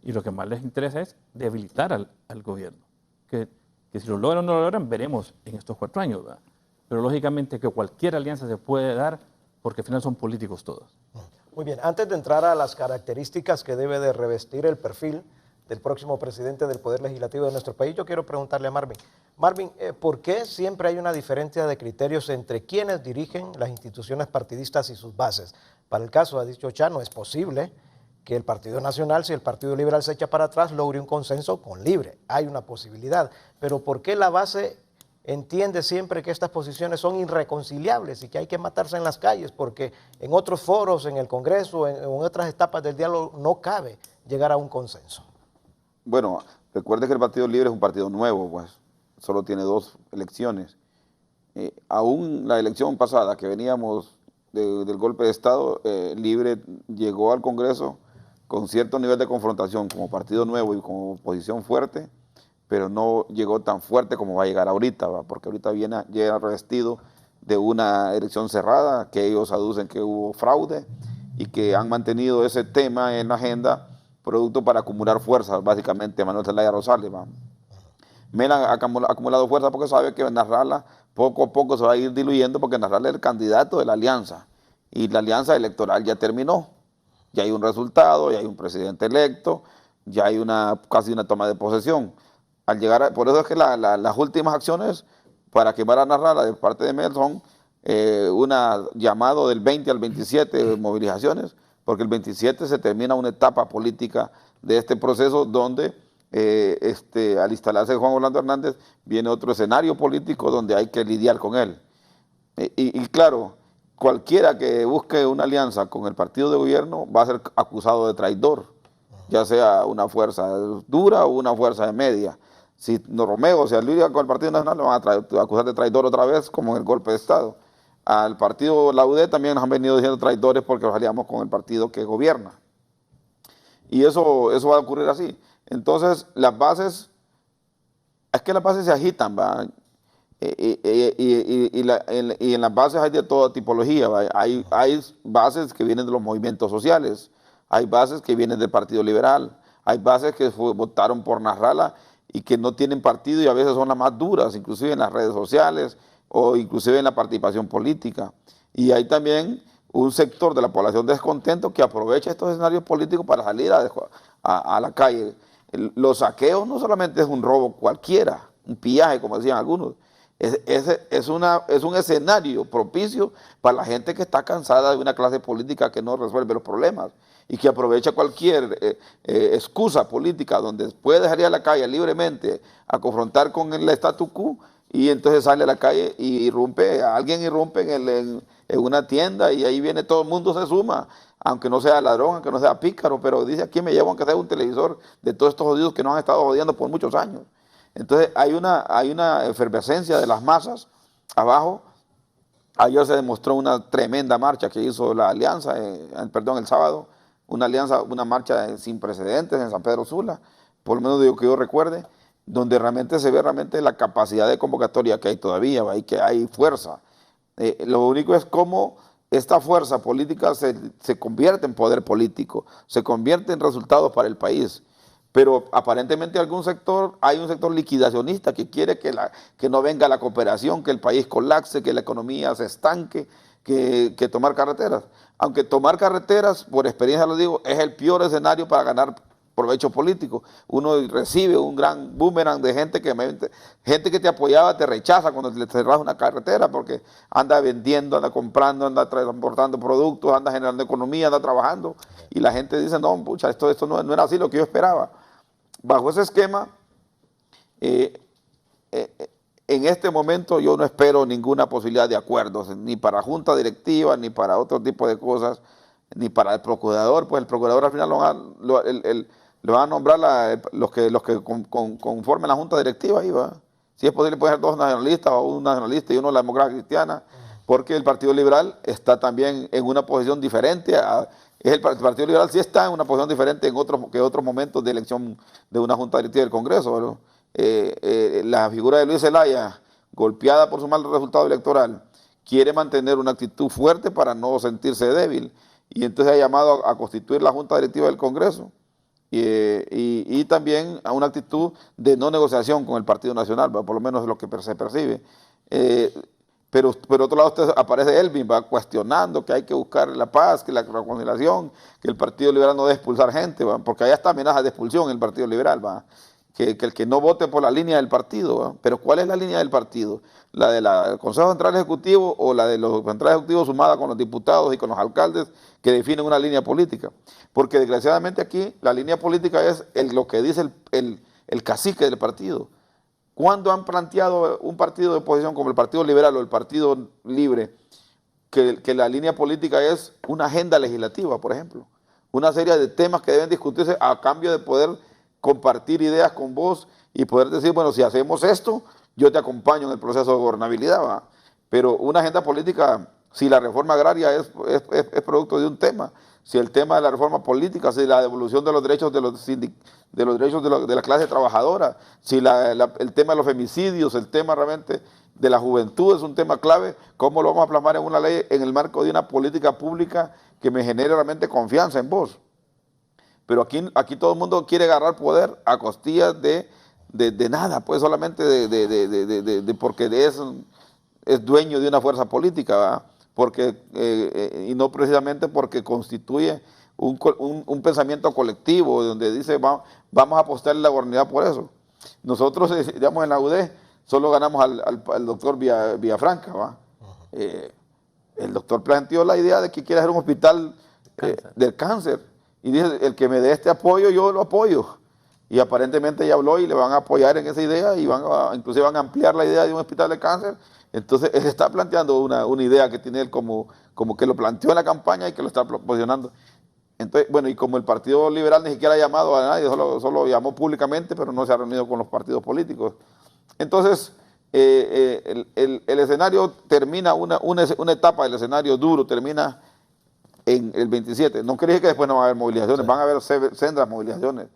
Y lo que más les interesa es debilitar al gobierno. Que si lo logran o no lo logran, veremos en estos 4 años, ¿verdad? Pero lógicamente que cualquier alianza se puede dar, porque al final son políticos todos. Muy bien, antes de entrar a las características que debe de revestir el perfil del próximo presidente del Poder Legislativo de nuestro país, yo quiero preguntarle a Marvin. Marvin, ¿por qué siempre hay una diferencia de criterios entre quienes dirigen las instituciones partidistas y sus bases? Para el caso, ha dicho Chano, es posible que el Partido Nacional, si el Partido Liberal se echa para atrás, logre un consenso con Libre. Hay una posibilidad. Pero ¿por qué la base entiende siempre que estas posiciones son irreconciliables y que hay que matarse en las calles? Porque en otros foros, en el Congreso, en otras etapas del diálogo, no cabe llegar a un consenso. Bueno, recuerde que el Partido Libre es un partido nuevo, pues solo tiene 2 elecciones. Aún la elección pasada que veníamos del golpe de Estado, Libre llegó al Congreso con cierto nivel de confrontación como partido nuevo y como oposición fuerte, pero no llegó tan fuerte como va a llegar ahorita, ¿va? Porque ahorita llega revestido de una elección cerrada, que ellos aducen que hubo fraude y que han mantenido ese tema en la agenda, producto para acumular fuerzas, básicamente, Manuel Zelaya Rosales. ¿Va? Mel ha acumulado fuerza porque sabe que Nasralla poco a poco se va a ir diluyendo, porque Nasralla es el candidato de la alianza, y la alianza electoral ya terminó. Ya hay un resultado, ya hay un presidente electo, ya hay casi una toma de posesión. Al llegar por eso es que las últimas acciones para quemar a Nasralla de parte de Mel son un llamado del 20 al 27 de movilizaciones, porque el 27 se termina una etapa política de este proceso donde al instalarse Juan Orlando Hernández viene otro escenario político donde hay que lidiar con él. Y claro, cualquiera que busque una alianza con el partido de gobierno va a ser acusado de traidor. ya sea una fuerza dura o una fuerza de media. Si Romeo se alia con el Partido Nacional, lo van a acusar de traidor otra vez, como en el golpe de Estado. Al partido, la UD, también nos han venido diciendo traidores porque nos aliamos con el partido que gobierna. Y eso va a ocurrir así. Entonces, las bases, es que las bases se agitan, ¿va? Y en las bases hay de toda tipología, ¿va? Hay bases que vienen de los movimientos sociales, hay bases que vienen del Partido Liberal, hay bases que votaron por Nasrallah y que no tienen partido y a veces son las más duras, inclusive en las redes sociales o inclusive en la participación política. Y hay también un sector de la población descontento que aprovecha estos escenarios políticos para salir a la calle. Los saqueos no solamente es un robo cualquiera, un pillaje, como decían algunos, es un escenario propicio para la gente que está cansada de una clase política que no resuelve los problemas y que aprovecha cualquier excusa política donde puede salir a la calle libremente a confrontar con el statu quo, y entonces sale a la calle y alguien irrumpe en una tienda y ahí viene todo el mundo, se suma, aunque no sea ladrón, aunque no sea pícaro, pero dice, aquí me llevo aunque sea un televisor de todos estos jodidos que nos han estado jodiendo por muchos años. Entonces hay una efervescencia de las masas abajo. Ayer se demostró una tremenda marcha que hizo la alianza, el sábado, una marcha sin precedentes en San Pedro Sula, por lo menos de lo que yo recuerde, donde realmente se ve la capacidad de convocatoria que hay todavía, y que hay fuerza. Lo único es cómo esta fuerza política se convierte en poder político, se convierte en resultados para el país. Pero aparentemente hay un sector liquidacionista que quiere que no venga la cooperación, que el país colapse, que la economía se estanque, que tomar carreteras. Aunque tomar carreteras, por experiencia lo digo, es el peor escenario para ganar provecho político. Uno recibe un gran boomerang de gente que te apoyaba, te rechaza cuando le cerras una carretera porque anda vendiendo, anda comprando, anda transportando productos, anda generando economía, anda trabajando, y la gente dice, no, pucha, esto no era así lo que yo esperaba. Bajo ese esquema, en este momento yo no espero ninguna posibilidad de acuerdos, ni para junta directiva, ni para otro tipo de cosas, ni para el procurador, pues el procurador al final lo van a nombrar los que conformen la junta directiva. Ahí va. Si es posible puede ser dos nacionalistas o un nacionalista y uno de la democracia cristiana, porque el Partido Liberal está también en una posición diferente. El Partido Liberal sí está en una posición diferente que otros momentos de elección de una junta directiva del Congreso, ¿verdad? La figura de Luis Zelaya, golpeada por su mal resultado electoral, quiere mantener una actitud fuerte para no sentirse débil, y entonces ha llamado a constituir la junta directiva del Congreso. Y también a una actitud de no negociación con el Partido Nacional, por lo menos es lo que se percibe. Pero por otro lado aparece Elvin, va cuestionando que hay que buscar la paz, que la reconciliación, que el Partido Liberal no debe expulsar gente, ¿va? Porque allá está amenaza de expulsión en el Partido Liberal, ¿va? Que el que no vote por la línea del partido, ¿va? Pero ¿cuál es la línea del partido? ¿La del Consejo Central Ejecutivo o la de los centrales ejecutivos sumada con los diputados y con los alcaldes que definen una línea política? Porque desgraciadamente aquí la línea política es lo que dice el cacique del partido. ¿Cuándo han planteado un partido de oposición como el Partido Liberal o el Partido Libre que la línea política es una agenda legislativa, por ejemplo? Una serie de temas que deben discutirse a cambio de poder compartir ideas con vos y poder decir, bueno, si hacemos esto, yo te acompaño en el proceso de gobernabilidad, ¿va? Pero una agenda política, si la reforma agraria es producto de un tema, si el tema de la reforma política, si la devolución de los derechos de la clase trabajadora, si el tema de los femicidios, el tema realmente de la juventud es un tema clave, ¿cómo lo vamos a plasmar en una ley en el marco de una política pública que me genere realmente confianza en vos? Pero aquí todo el mundo quiere agarrar poder a costillas de nada, pues solamente porque es dueño de una fuerza política, ¿verdad? Y no precisamente porque constituye un pensamiento colectivo donde dice vamos a apostarle la gobernabilidad por eso. Nosotros, digamos, en la UD solo ganamos al doctor Villafranca, ¿va? El doctor planteó la idea de que quiere hacer un hospital del cáncer. Y dice, el que me dé este apoyo, yo lo apoyo. Y aparentemente ya habló y le van a apoyar en esa idea y inclusive van a ampliar la idea de un hospital de cáncer. Entonces él está planteando una idea que tiene él como que lo planteó en la campaña y que lo está posicionando. Entonces, bueno, y como el Partido Liberal ni siquiera ha llamado a nadie, solo llamó públicamente, pero no se ha reunido con los partidos políticos. Entonces, el escenario termina, una etapa del escenario duro termina en el 27. No quiere decir que después no va a haber movilizaciones, van a haber sendas movilizaciones.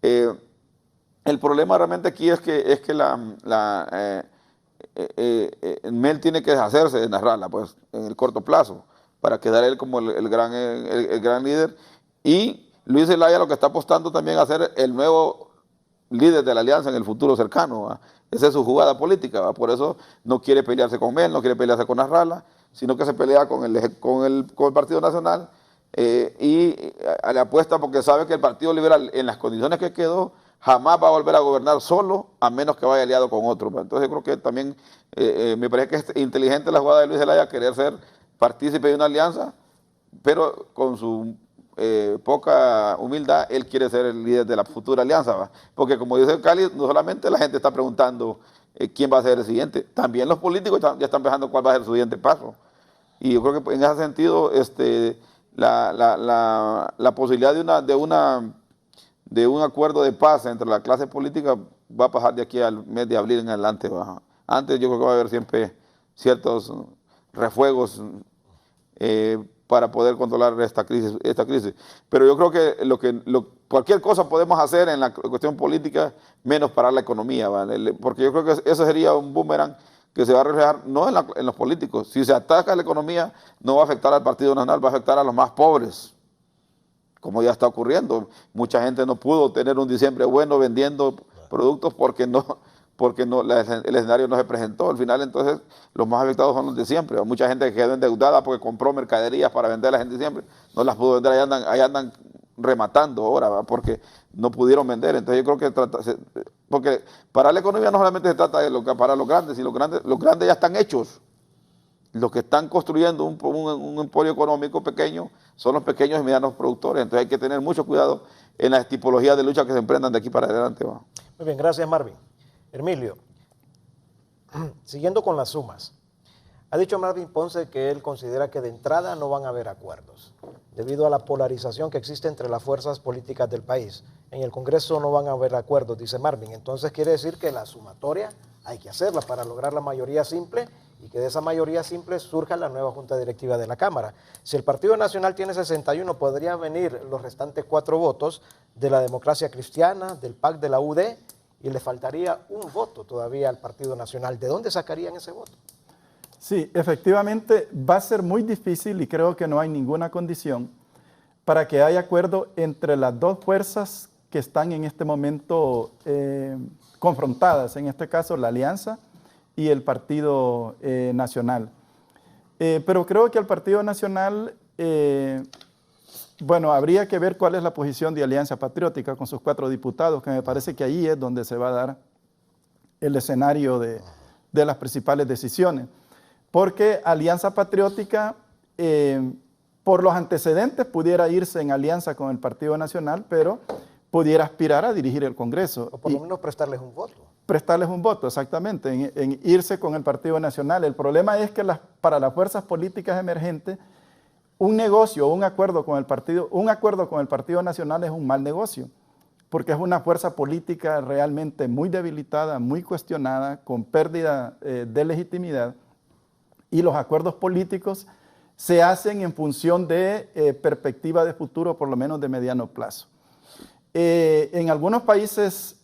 El problema realmente aquí es que Mel tiene que deshacerse de Nasrallah, pues, en el corto plazo, para quedar él como el gran líder. Y Luis Zelaya lo que está apostando también a ser el nuevo líder de la alianza en el futuro cercano, ¿va? Esa es su jugada política, ¿va? Por eso no quiere pelearse con Mel, no quiere pelearse con Nasrallah, sino que se pelea con el Partido Nacional y le apuesta porque sabe que el Partido Liberal, en las condiciones que quedó, jamás va a volver a gobernar solo, a menos que vaya aliado con otro. Entonces yo creo que también me parece que es inteligente la jugada de Luis Zelaya querer ser partícipe de una alianza, pero con su poca humildad, él quiere ser el líder de la futura alianza, ¿va? Porque como dice Cali, no solamente la gente está preguntando quién va a ser el siguiente, también los políticos ya están pensando cuál va a ser su siguiente paso. Y yo creo que en ese sentido la posibilidad de un acuerdo de paz entre la clase política va a pasar de aquí al mes de abril en adelante, ¿va? Antes yo creo que va a haber siempre ciertos refuegos para poder controlar esta crisis. Pero yo creo que cualquier cosa podemos hacer en la cuestión política, menos parar la economía, ¿vale? Porque yo creo que eso sería un boomerang que se va a reflejar no en los políticos. Si se ataca la economía, no va a afectar al Partido Nacional, va a afectar a los más pobres, como ya está ocurriendo. Mucha gente no pudo tener un diciembre bueno vendiendo productos porque el escenario no se presentó. Al final, entonces, los más afectados son los de siempre. Hay mucha gente que quedó endeudada porque compró mercaderías para venderlas en diciembre, no las pudo vender, ahí andan rematando ahora, ¿va? Porque no pudieron vender. Entonces yo creo que porque para la economía no solamente se trata de para los grandes, y los grandes ya están hechos. Los que están construyendo un emporio económico pequeño son los pequeños y medianos productores. Entonces hay que tener mucho cuidado en las tipologías de lucha que se emprendan de aquí para adelante, ¿va? Muy bien, gracias Marvin. Hermilio, siguiendo con las sumas, ha dicho Marvin Ponce que él considera que de entrada no van a haber acuerdos, debido a la polarización que existe entre las fuerzas políticas del país. En el Congreso no van a haber acuerdos, dice Marvin. Entonces quiere decir que la sumatoria hay que hacerla para lograr la mayoría simple y que de esa mayoría simple surja la nueva Junta Directiva de la Cámara. Si el Partido Nacional tiene 61, podrían venir los restantes 4 votos de la Democracia Cristiana, del PAC, de la UD, y le faltaría un voto todavía al Partido Nacional. ¿De dónde sacarían ese voto? Sí, efectivamente va a ser muy difícil y creo que no hay ninguna condición para que haya acuerdo entre las dos fuerzas que están en este momento confrontadas, en este caso la Alianza y el Partido Nacional. Pero creo que el Partido Nacional, bueno, habría que ver cuál es la posición de Alianza Patriótica con sus 4 diputados, que me parece que ahí es donde se va a dar el escenario de las principales decisiones. Porque Alianza Patriótica, por los antecedentes, pudiera irse en alianza con el Partido Nacional, pero pudiera aspirar a dirigir el Congreso. O por lo menos prestarles un voto. Prestarles un voto, exactamente, en irse con el Partido Nacional. El problema es que para las fuerzas políticas emergentes, un negocio o un acuerdo con el Partido Nacional es un mal negocio, porque es una fuerza política realmente muy debilitada, muy cuestionada, con pérdida de legitimidad, y los acuerdos políticos se hacen en función de perspectiva de futuro, por lo menos de mediano plazo. En algunos países,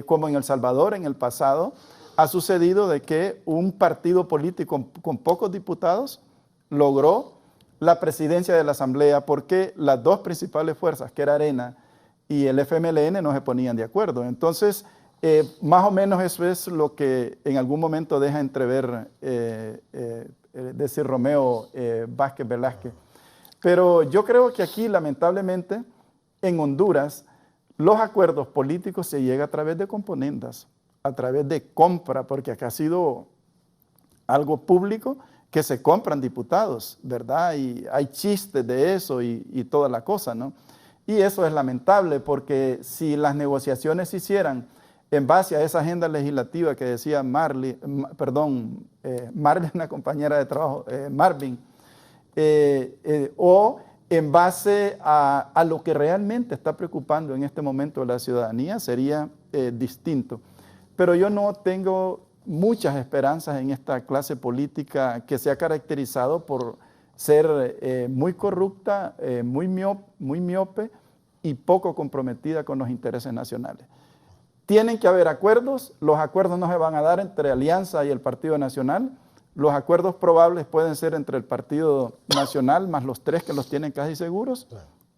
como en El Salvador, en el pasado, ha sucedido de que un partido político con pocos diputados logró la presidencia de la Asamblea porque las dos principales fuerzas, que era Arena y el FMLN, no se ponían de acuerdo. Entonces, más o menos eso es lo que en algún momento deja entrever decir Romeo Vázquez Velázquez. Pero yo creo que aquí, lamentablemente, en Honduras, los acuerdos políticos se llegan a través de componendas, a través de compra, porque acá ha sido algo público que se compran diputados, ¿verdad? Y hay chistes de eso y toda la cosa, ¿no? Y eso es lamentable porque si las negociaciones se hicieran en base a esa agenda legislativa que decía Marley, una compañera de trabajo, Marvin, o en base a lo que realmente está preocupando en este momento a la ciudadanía, sería distinto. Pero yo no tengo muchas esperanzas en esta clase política que se ha caracterizado por ser muy corrupta, muy miope y poco comprometida con los intereses nacionales. Tienen que haber acuerdos, los acuerdos no se van a dar entre Alianza y el Partido Nacional, los acuerdos probables pueden ser entre el Partido Nacional más los 3 que los tienen casi seguros,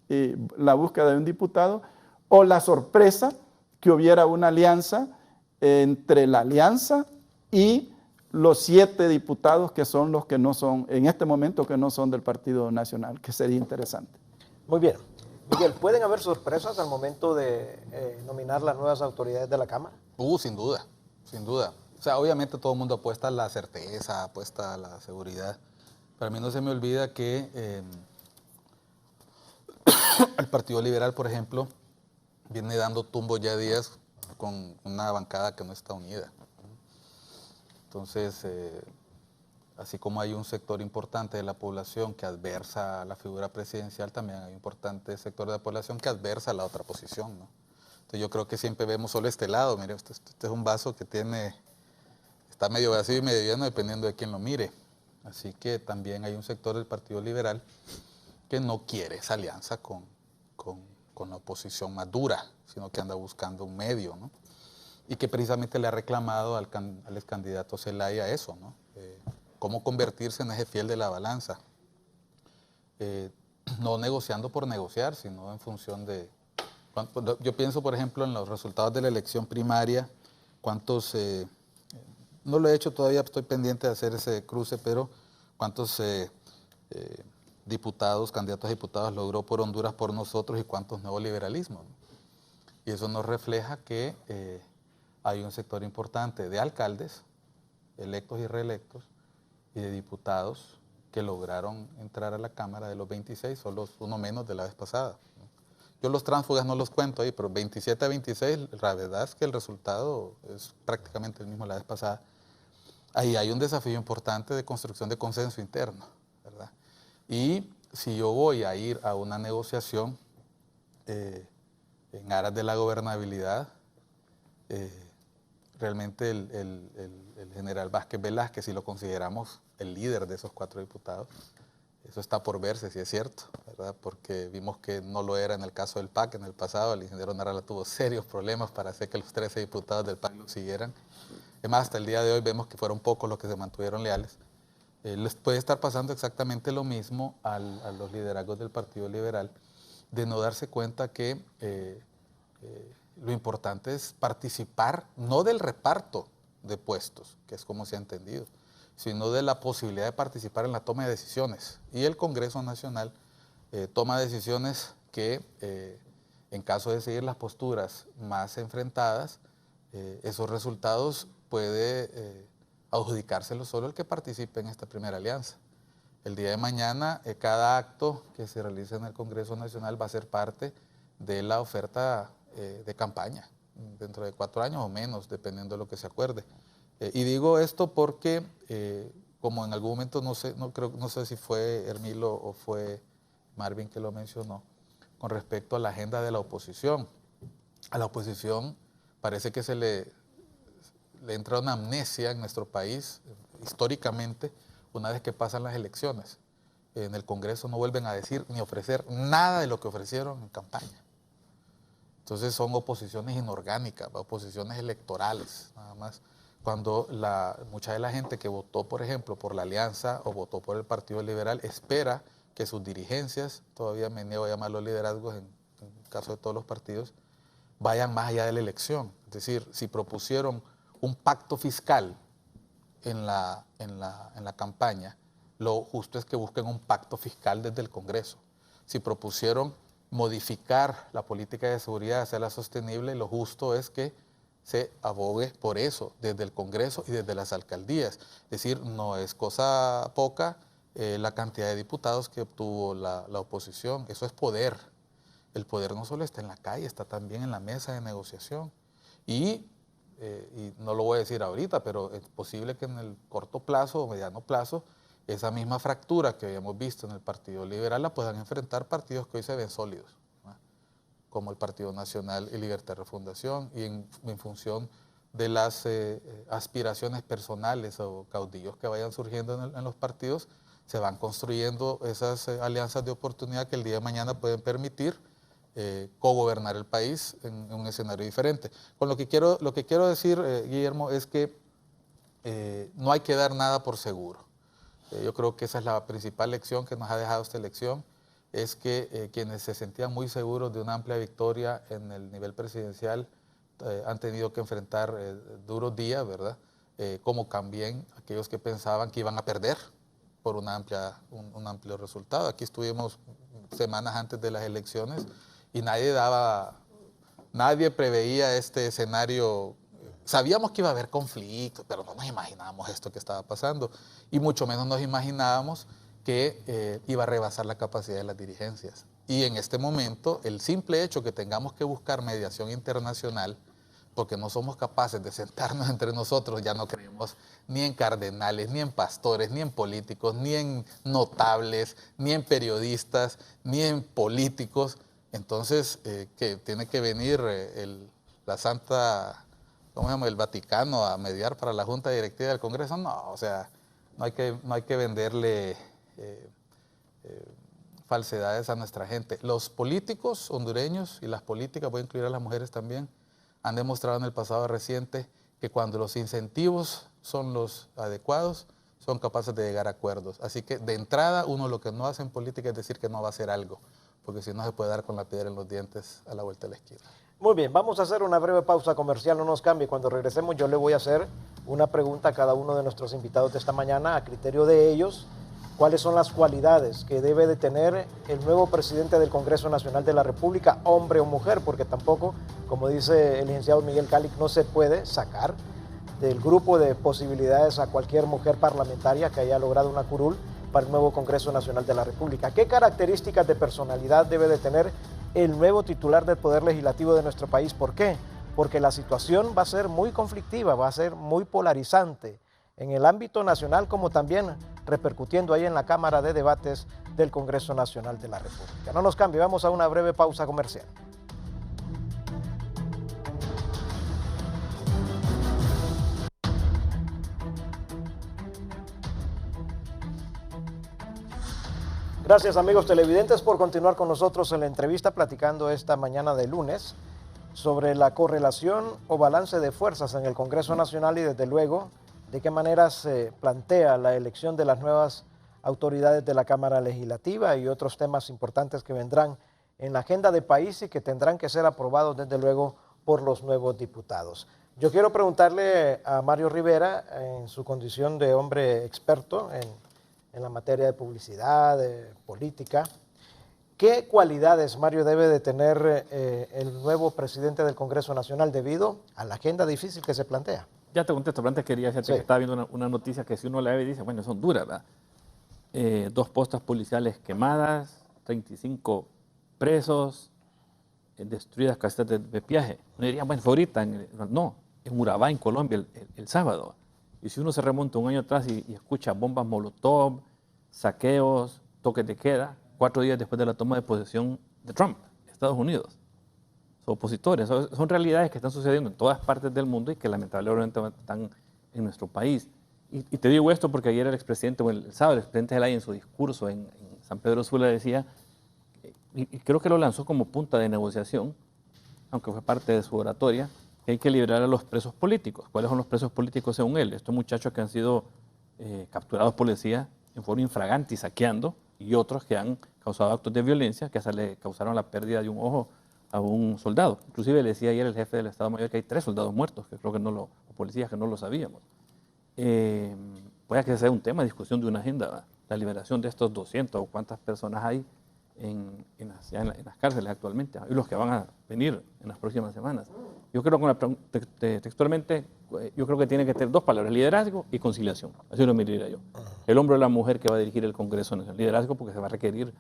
la búsqueda de un diputado, o la sorpresa que hubiera una alianza entre la Alianza y los 7 diputados que son los que no son, en este momento que no son del Partido Nacional, que sería interesante. Muy bien. Miguel, ¿pueden haber sorpresas al momento de nominar las nuevas autoridades de la Cámara? Sin duda, sin duda. O sea, obviamente todo el mundo apuesta a la certeza, apuesta a la seguridad. Pero a mí no se me olvida que el Partido Liberal, por ejemplo, viene dando tumbos ya días con una bancada que no está unida. Entonces, así como hay un sector importante de la población que adversa a la figura presidencial, también hay un importante sector de la población que adversa a la otra posición, ¿no? Entonces yo creo que siempre vemos solo este lado. Mire, este es un vaso que está medio vacío y medio lleno dependiendo de quién lo mire. Así que también hay un sector del Partido Liberal que no quiere esa alianza con la oposición más dura, sino que anda buscando un medio, ¿no? Y que precisamente le ha reclamado al ex candidato Zelaya eso, ¿no? Cómo convertirse en ese fiel de la balanza. No negociando por negociar, sino en función de... Yo pienso, por ejemplo, en los resultados de la elección primaria, cuántos... no lo he hecho todavía, estoy pendiente de hacer ese cruce, pero cuántos diputados, candidatos a diputados logró por Honduras por nosotros y cuántos neoliberalismos, ¿no? Y eso nos refleja que hay un sector importante de alcaldes, electos y reelectos, y de diputados que lograron entrar a la Cámara de los 26, solo uno menos de la vez pasada, ¿no? Yo los tránsfugas no los cuento ahí, pero 27 a 26, la verdad es que el resultado es prácticamente el mismo de la vez pasada. Ahí hay un desafío importante de construcción de consenso interno, ¿verdad? Y si yo voy a ir a una negociación en aras de la gobernabilidad, realmente el general Vázquez Velázquez, si lo consideramos el líder de esos 4 diputados, eso está por verse si es cierto, ¿verdad? Porque vimos que no lo era en el caso del PAC en el pasado. El ingeniero Narala tuvo serios problemas para hacer que los 13 diputados del PAC lo siguieran. Además, hasta el día de hoy vemos que fueron pocos los que se mantuvieron leales. Les puede estar pasando exactamente lo mismo a los liderazgos del Partido Liberal, de no darse cuenta que lo importante es participar, no del reparto de puestos, que es como se ha entendido, sino de la posibilidad de participar en la toma de decisiones. Y el Congreso Nacional toma decisiones que, en caso de seguir las posturas más enfrentadas, esos resultados puede adjudicárselos solo el que participe en esta primera alianza. El día de mañana, cada acto que se realice en el Congreso Nacional va a ser parte de la oferta de campaña, dentro de 4 años o menos, dependiendo de lo que se acuerde. Y digo esto porque, como en algún momento, no sé si fue Hermilo o fue Marvin que lo mencionó, con respecto a la agenda de la oposición. A la oposición parece que se le entra una amnesia en nuestro país, históricamente, una vez que pasan las elecciones. En el Congreso no vuelven a decir ni ofrecer nada de lo que ofrecieron en campaña. Entonces son oposiciones inorgánicas, oposiciones electorales, nada más. Cuando mucha de la gente que votó, por ejemplo, por la Alianza o votó por el Partido Liberal, espera que sus dirigencias, todavía me niego a llamarlos liderazgos en el caso de todos los partidos, vayan más allá de la elección. Es decir, si propusieron un pacto fiscal en la campaña, lo justo es que busquen un pacto fiscal desde el Congreso. Si propusieron modificar la política de seguridad, hacerla sostenible, lo justo es que se abogue por eso desde el Congreso y desde las alcaldías. Es decir, no es cosa poca la cantidad de diputados que obtuvo la oposición. Eso es poder. El poder no solo está en la calle, está también en la mesa de negociación. Y no lo voy a decir ahorita, pero es posible que en el corto plazo o mediano plazo esa misma fractura que habíamos visto en el Partido Liberal la puedan enfrentar partidos que hoy se ven sólidos, ¿no? Como el Partido Nacional y Libertad de Refundación, y en función de las aspiraciones personales o caudillos que vayan surgiendo en los partidos, se van construyendo esas alianzas de oportunidad que el día de mañana pueden permitir cogobernar el país en un escenario diferente. Con lo que quiero decir, Guillermo, es que no hay que dar nada por seguro. Yo creo que esa es la principal lección que nos ha dejado esta elección, es que quienes se sentían muy seguros de una amplia victoria en el nivel presidencial han tenido que enfrentar duros días, ¿verdad? Como también aquellos que pensaban que iban a perder por un amplio resultado. Aquí estuvimos semanas antes de las elecciones y nadie preveía este escenario. Sabíamos que iba a haber conflictos, pero no nos imaginábamos esto que estaba pasando, y mucho menos nos imaginábamos que iba a rebasar la capacidad de las dirigencias. Y en este momento, el simple hecho que tengamos que buscar mediación internacional, porque no somos capaces de sentarnos entre nosotros, ya no creemos ni en cardenales, ni en pastores, ni en políticos, ni en notables, ni en periodistas, ni en políticos. Entonces, que tiene que venir la Santa, ¿cómo se llama?, el Vaticano a mediar para la Junta Directiva del Congreso. No, o sea, no hay que venderle falsedades a nuestra gente. Los políticos hondureños y las políticas, voy a incluir a las mujeres también, han demostrado en el pasado reciente que cuando los incentivos son los adecuados, son capaces de llegar a acuerdos. Así que de entrada, uno lo que no hace en política es decir que no va a hacer algo, porque si no se puede dar con la piedra en los dientes a la vuelta de la esquina. Muy bien, vamos a hacer una breve pausa comercial, no nos cambie. Cuando regresemos yo le voy a hacer una pregunta a cada uno de nuestros invitados de esta mañana, a criterio de ellos, cuáles son las cualidades que debe de tener el nuevo presidente del Congreso Nacional de la República, hombre o mujer, porque tampoco, como dice el licenciado Miguel Calic, no se puede sacar del grupo de posibilidades a cualquier mujer parlamentaria que haya logrado una curul para el nuevo Congreso Nacional de la República. ¿Qué características de personalidad debe de tener el nuevo titular del Poder Legislativo de nuestro país? ¿Por qué? Porque la situación va a ser muy conflictiva, va a ser muy polarizante en el ámbito nacional, como también repercutiendo ahí en la Cámara de Debates del Congreso Nacional de la República. No nos cambie, vamos a una breve pausa comercial. Gracias, amigos televidentes, por continuar con nosotros en la entrevista, platicando esta mañana de lunes sobre la correlación o balance de fuerzas en el Congreso Nacional y, desde luego, de qué manera se plantea la elección de las nuevas autoridades de la Cámara Legislativa y otros temas importantes que vendrán en la agenda de país y que tendrán que ser aprobados, desde luego, por los nuevos diputados. Yo quiero preguntarle a Mario Rivera, en su condición de hombre experto en la materia de publicidad, de política, ¿qué cualidades, Mario, debe de tener el nuevo presidente del Congreso Nacional debido a la agenda difícil que se plantea? Ya te contesto, pero antes quería decirte que estaba viendo una noticia que si uno la ve dice, bueno, son duras, ¿verdad? 2 postas policiales quemadas, 35 presos, destruidas casetas de peaje. No dirían, bueno, fue ahorita. No, en Urabá, en Colombia, el sábado. Y si uno se remonta un año atrás y escucha bombas molotov, saqueos, toques de queda, 4 días después de la toma de posesión de Trump, Estados Unidos. Opositores. Son realidades que están sucediendo en todas partes del mundo y que lamentablemente están en nuestro país. Y te digo esto porque ayer el expresidente, bueno, el sábado, el expresidente Zelaya en su discurso en San Pedro Sula decía, y creo que lo lanzó como punta de negociación, aunque fue parte de su oratoria, que hay que liberar a los presos políticos. ¿Cuáles son los presos políticos según él? Estos muchachos que han sido capturados por policía en forma infragante y saqueando, y otros que han causado actos de violencia que hasta le causaron la pérdida de un ojo a un soldado. Inclusive le decía ayer el jefe del Estado Mayor que hay 3 soldados muertos, que creo que o policías que no lo sabíamos. Puede que sea un tema de discusión de una agenda, ¿verdad? La liberación de estos 200 o cuántas personas hay en las cárceles actualmente, y los que van a venir en las próximas semanas. Yo creo que textualmente, yo creo que tiene que tener 2 palabras, liderazgo y conciliación. Así lo miraría yo. El hombre o la mujer que va a dirigir el Congreso Nacional. Liderazgo porque se va a requerir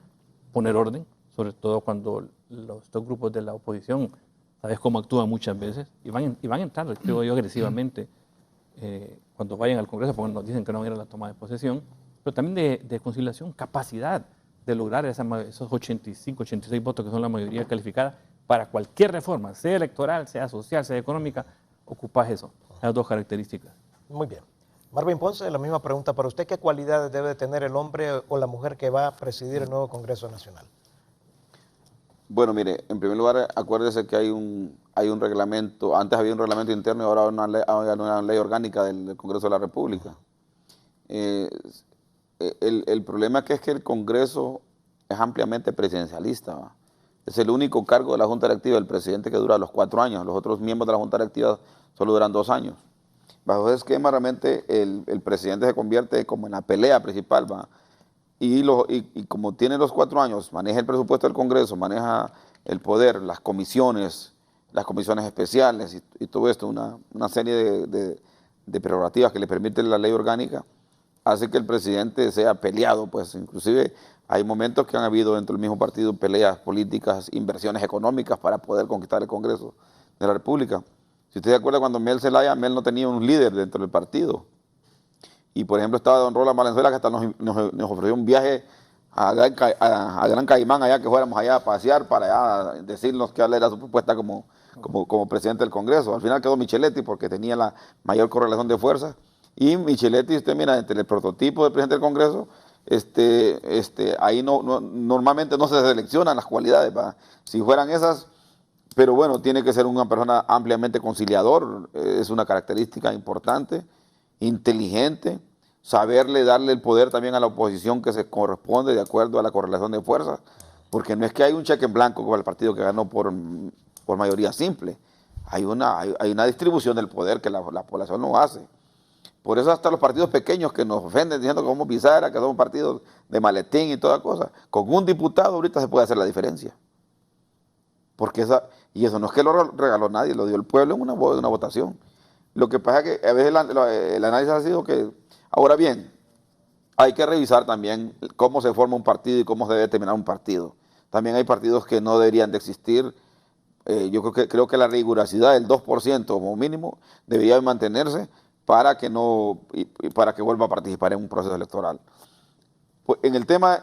poner orden, sobre todo cuando estos grupos de la oposición, sabes cómo actúan muchas veces, y van a entrar, creo yo, agresivamente cuando vayan al Congreso, porque nos dicen que no van a ir a la toma de posesión, pero también de conciliación, capacidad de lograr esos 85, 86 votos que son la mayoría calificada para cualquier reforma, sea electoral, sea social, sea económica, ocupas eso, esas dos características. Muy bien. Marvin Ponce, la misma pregunta para usted. ¿Qué cualidades debe tener el hombre o la mujer que va a presidir el nuevo Congreso Nacional? Bueno, mire, en primer lugar, acuérdese que hay un reglamento, antes había un reglamento interno y ahora hay una ley orgánica del Congreso de la República. El problema es que el Congreso es ampliamente presidencialista, ¿va? Es el único cargo de la Junta Directiva del presidente que dura los 4 años. Los otros miembros de la Junta Directiva solo duran 2 años. Bajo ese esquema, realmente el presidente se convierte como en la pelea principal, ¿va? Y como tiene los 4 años, maneja el presupuesto del Congreso, maneja el poder, las comisiones especiales y todo esto, una serie de prerrogativas que le permite la ley orgánica, hace que el presidente sea peleado, pues inclusive hay momentos que han habido dentro del mismo partido peleas políticas, inversiones económicas para poder conquistar el Congreso de la República. Si usted se acuerda, cuando Mel Zelaya, Mel no tenía un líder dentro del partido. Y por ejemplo estaba don Roland Valenzuela, que hasta nos ofreció un viaje a Gran Caimán, allá que fuéramos allá a pasear para allá decirnos cuál era su propuesta como presidente del Congreso. Al final quedó Micheletti porque tenía la mayor correlación de fuerzas. Y Micheletti, usted mira, entre el prototipo del presidente del Congreso, ahí normalmente no se seleccionan las cualidades, ¿va? Si fueran esas, pero bueno, tiene que ser una persona ampliamente conciliador, es una característica importante, inteligente, saberle darle el poder también a la oposición que se corresponde de acuerdo a la correlación de fuerzas, porque no es que hay un cheque en blanco con el partido que ganó por mayoría simple, hay una distribución del poder que la población no hace. Por eso hasta los partidos pequeños que nos ofenden diciendo que somos bizarra, que somos partidos de maletín y toda cosa, con un diputado ahorita se puede hacer la diferencia. Porque y eso no es que lo regaló nadie, lo dio el pueblo en una votación. Lo que pasa es que a veces el análisis ha sido que, ahora bien, hay que revisar también cómo se forma un partido y cómo se debe terminar un partido. También hay partidos que no deberían de existir. Yo creo que la rigurosidad del 2% como mínimo debería mantenerse para que vuelva a participar en un proceso electoral. Pues en el tema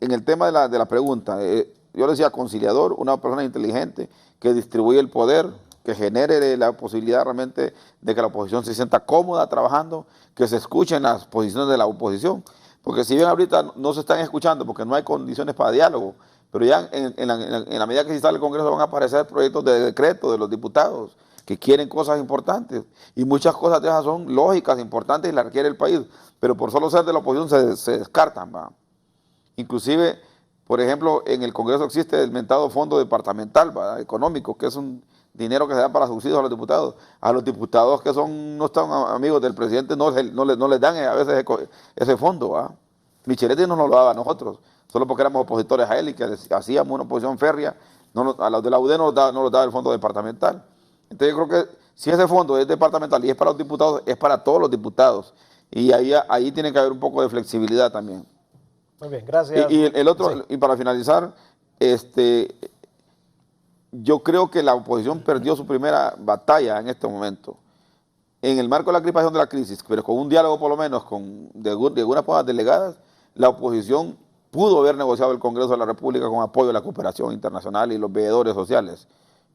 de la pregunta, yo le decía conciliador, una persona inteligente que distribuye el poder, que genere la posibilidad realmente de que la oposición se sienta cómoda trabajando, que se escuchen las posiciones de la oposición, porque si bien ahorita no se están escuchando porque no hay condiciones para diálogo, pero ya en la medida que se instale el Congreso van a aparecer proyectos de decreto de los diputados que quieren cosas importantes, y muchas cosas de esas son lógicas, importantes y las requiere el país, pero por solo ser de la oposición se descartan, ¿va? Inclusive, por ejemplo, en el Congreso existe el mentado fondo departamental, ¿va? Económico, que es un dinero que se da para subsidios a los diputados. A los diputados que no están amigos del presidente no les dan a veces ese fondo, ¿va? Micheletti no nos lo daba a nosotros, solo porque éramos opositores a él y que hacíamos una oposición férrea, a los de la UD no nos daba el fondo departamental. Entonces yo creo que si ese fondo es departamental y es para los diputados, es para todos los diputados. Y ahí tiene que haber un poco de flexibilidad también. Muy bien, gracias. Y el otro, sí. Y para finalizar, yo creo que la oposición perdió su primera batalla en este momento. En el marco de la crispación de la crisis, pero con un diálogo por lo menos de algunas pocas delegadas, la oposición pudo haber negociado el Congreso de la República con apoyo de la cooperación internacional y los veedores sociales.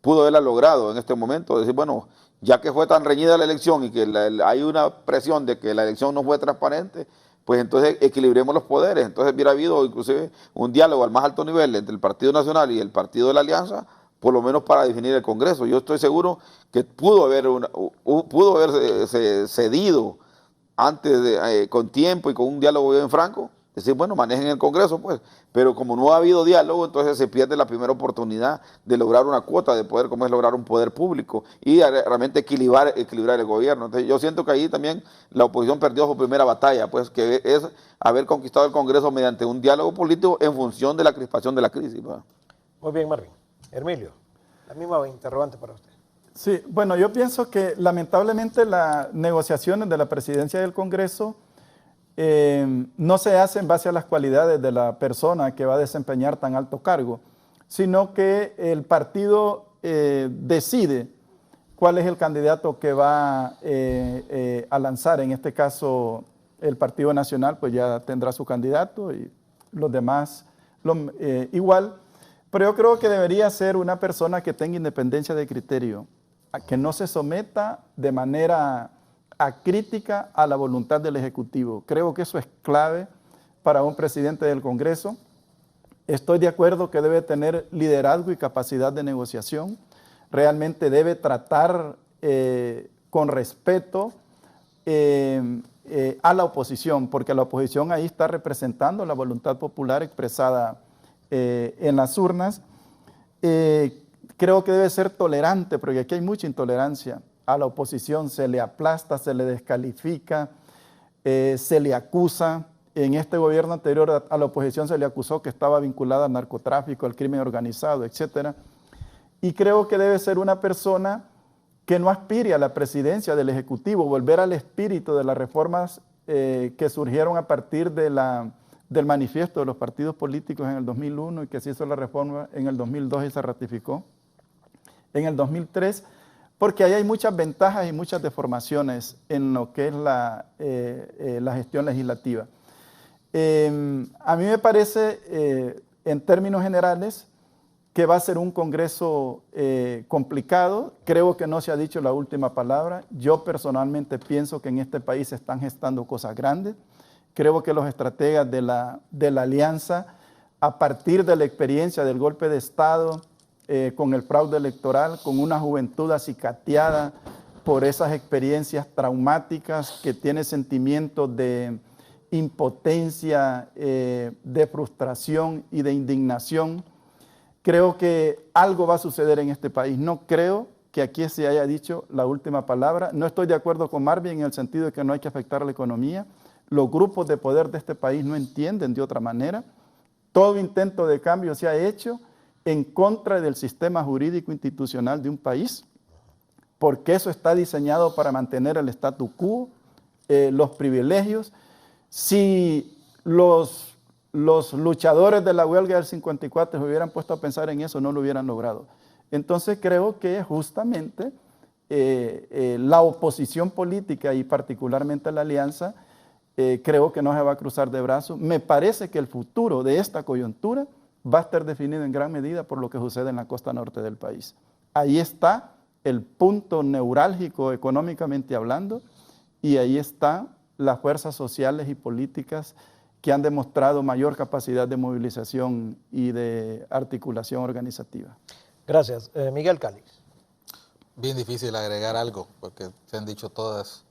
Pudo haberla logrado en este momento, decir, bueno, ya que fue tan reñida la elección y que hay una presión de que la elección no fue transparente, pues entonces equilibremos los poderes. Entonces hubiera habido inclusive un diálogo al más alto nivel entre el Partido Nacional y el Partido de la Alianza, por lo menos para definir el Congreso. Yo estoy seguro que pudo haberse cedido antes, con tiempo y con un diálogo bien franco, decir, bueno, manejen el Congreso, pues. Pero como no ha habido diálogo, entonces se pierde la primera oportunidad de lograr una cuota, de poder, como es lograr un poder público y realmente equilibrar el gobierno. Entonces yo siento que ahí también la oposición perdió su primera batalla, pues, que es haber conquistado el Congreso mediante un diálogo político en función de la crispación de la crisis, ¿verdad? Muy bien, Marvin. Hermilio, la misma interrogante para usted. Sí, bueno, yo pienso que lamentablemente las negociaciones de la presidencia del Congreso no se hace en base a las cualidades de la persona que va a desempeñar tan alto cargo, sino que el partido decide cuál es el candidato que va a lanzar, en este caso, el Partido Nacional pues ya tendrá su candidato y los demás igual. Pero yo creo que debería ser una persona que tenga independencia de criterio, que no se someta de manera acrítica a la voluntad del Ejecutivo. Creo que eso es clave para un presidente del Congreso. Estoy de acuerdo que debe tener liderazgo y capacidad de negociación. Realmente debe tratar con respeto a la oposición, porque la oposición ahí está representando la voluntad popular expresada en las urnas. Creo que debe ser tolerante, porque aquí hay mucha intolerancia. A la oposición se le aplasta, se le descalifica, se le acusa. En este gobierno anterior a la oposición se le acusó que estaba vinculada al narcotráfico, al crimen organizado, etc. Y creo que debe ser una persona que no aspire a la presidencia del Ejecutivo, volver al espíritu de las reformas que surgieron a partir del manifiesto de los partidos políticos en el 2001 y que se hizo la reforma en el 2002 y se ratificó en el 2003, porque ahí hay muchas ventajas y muchas deformaciones en lo que es la gestión legislativa. A mí me parece, en términos generales, que va a ser un Congreso complicado. Creo que no se ha dicho la última palabra. Yo personalmente pienso que en este país se están gestando cosas grandes. Creo que los estrategas de la alianza, a partir de la experiencia del golpe de Estado, con el fraude electoral, con una juventud acicateada por esas experiencias traumáticas, que tiene sentimientos de impotencia, de frustración y de indignación. Creo que algo va a suceder en este país. No creo que aquí se haya dicho la última palabra. No estoy de acuerdo con Marvin en el sentido de que no hay que afectar a la economía. Los grupos de poder de este país no entienden de otra manera. Todo intento de cambio se ha hecho en contra del sistema jurídico institucional de un país, porque eso está diseñado para mantener el statu quo, los privilegios. Si los luchadores de la huelga del 54 se hubieran puesto a pensar en eso, no lo hubieran logrado. Entonces creo que justamente la oposición política y particularmente la alianza, creo que no se va a cruzar de brazos. Me parece que el futuro de esta coyuntura va a estar definido en gran medida por lo que sucede en la costa norte del país. Ahí está el punto neurálgico económicamente hablando y ahí están las fuerzas sociales y políticas que han demostrado mayor capacidad de movilización y de articulación organizativa. Gracias. Miguel Calix. Bien difícil agregar algo, porque se han dicho todas.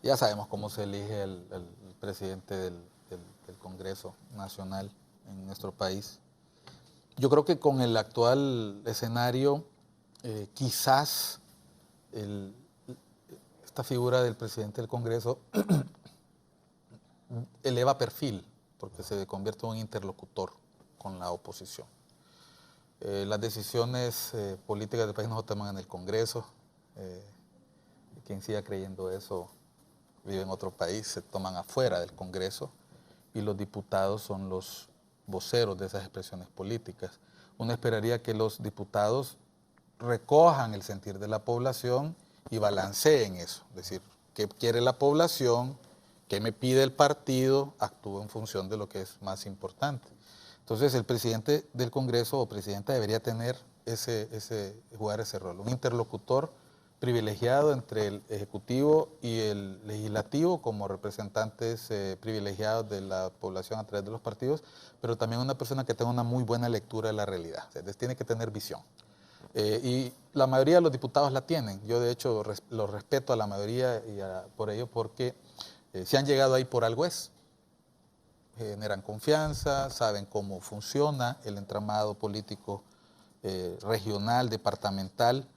Ya sabemos cómo se elige el presidente del Congreso Nacional en nuestro país. Yo creo que con el actual escenario, quizás esta figura del presidente del Congreso eleva perfil, porque se convierte en un interlocutor con la oposición. Las decisiones políticas del país no se toman en el Congreso. Quien siga creyendo eso vive en otro país, se toman afuera del Congreso y los diputados son los voceros de esas expresiones políticas. Uno esperaría que los diputados recojan el sentir de la población y balanceen eso, es decir, qué quiere la población, qué me pide el partido, actúo en función de lo que es más importante. Entonces el presidente del Congreso o presidenta debería tener jugar ese rol, un interlocutor privilegiado entre el Ejecutivo y el Legislativo como representantes privilegiados de la población a través de los partidos, pero también una persona que tenga una muy buena lectura de la realidad. Entonces, tiene que tener visión. Y la mayoría de los diputados la tienen. Yo, de hecho, los respeto a la mayoría por ello, porque si han llegado ahí por algo es. Generan confianza, saben cómo funciona el entramado político regional, departamental.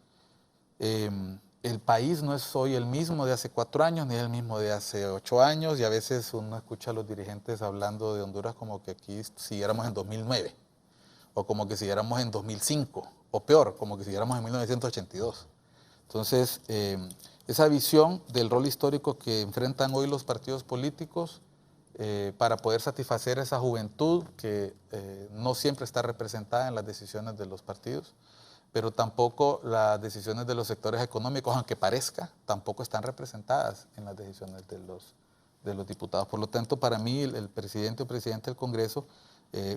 El país no es hoy el mismo de hace 4 años, ni el mismo de hace 8 años, y a veces uno escucha a los dirigentes hablando de Honduras como que aquí siguiéramos en 2009, o como que siguiéramos en 2005, o peor, como que siguiéramos en 1982. Entonces, esa visión del rol histórico que enfrentan hoy los partidos políticos para poder satisfacer esa juventud que no siempre está representada en las decisiones de los partidos, pero tampoco las decisiones de los sectores económicos, aunque parezca, tampoco están representadas en las decisiones los diputados. Por lo tanto, para mí el presidente o presidente del Congreso,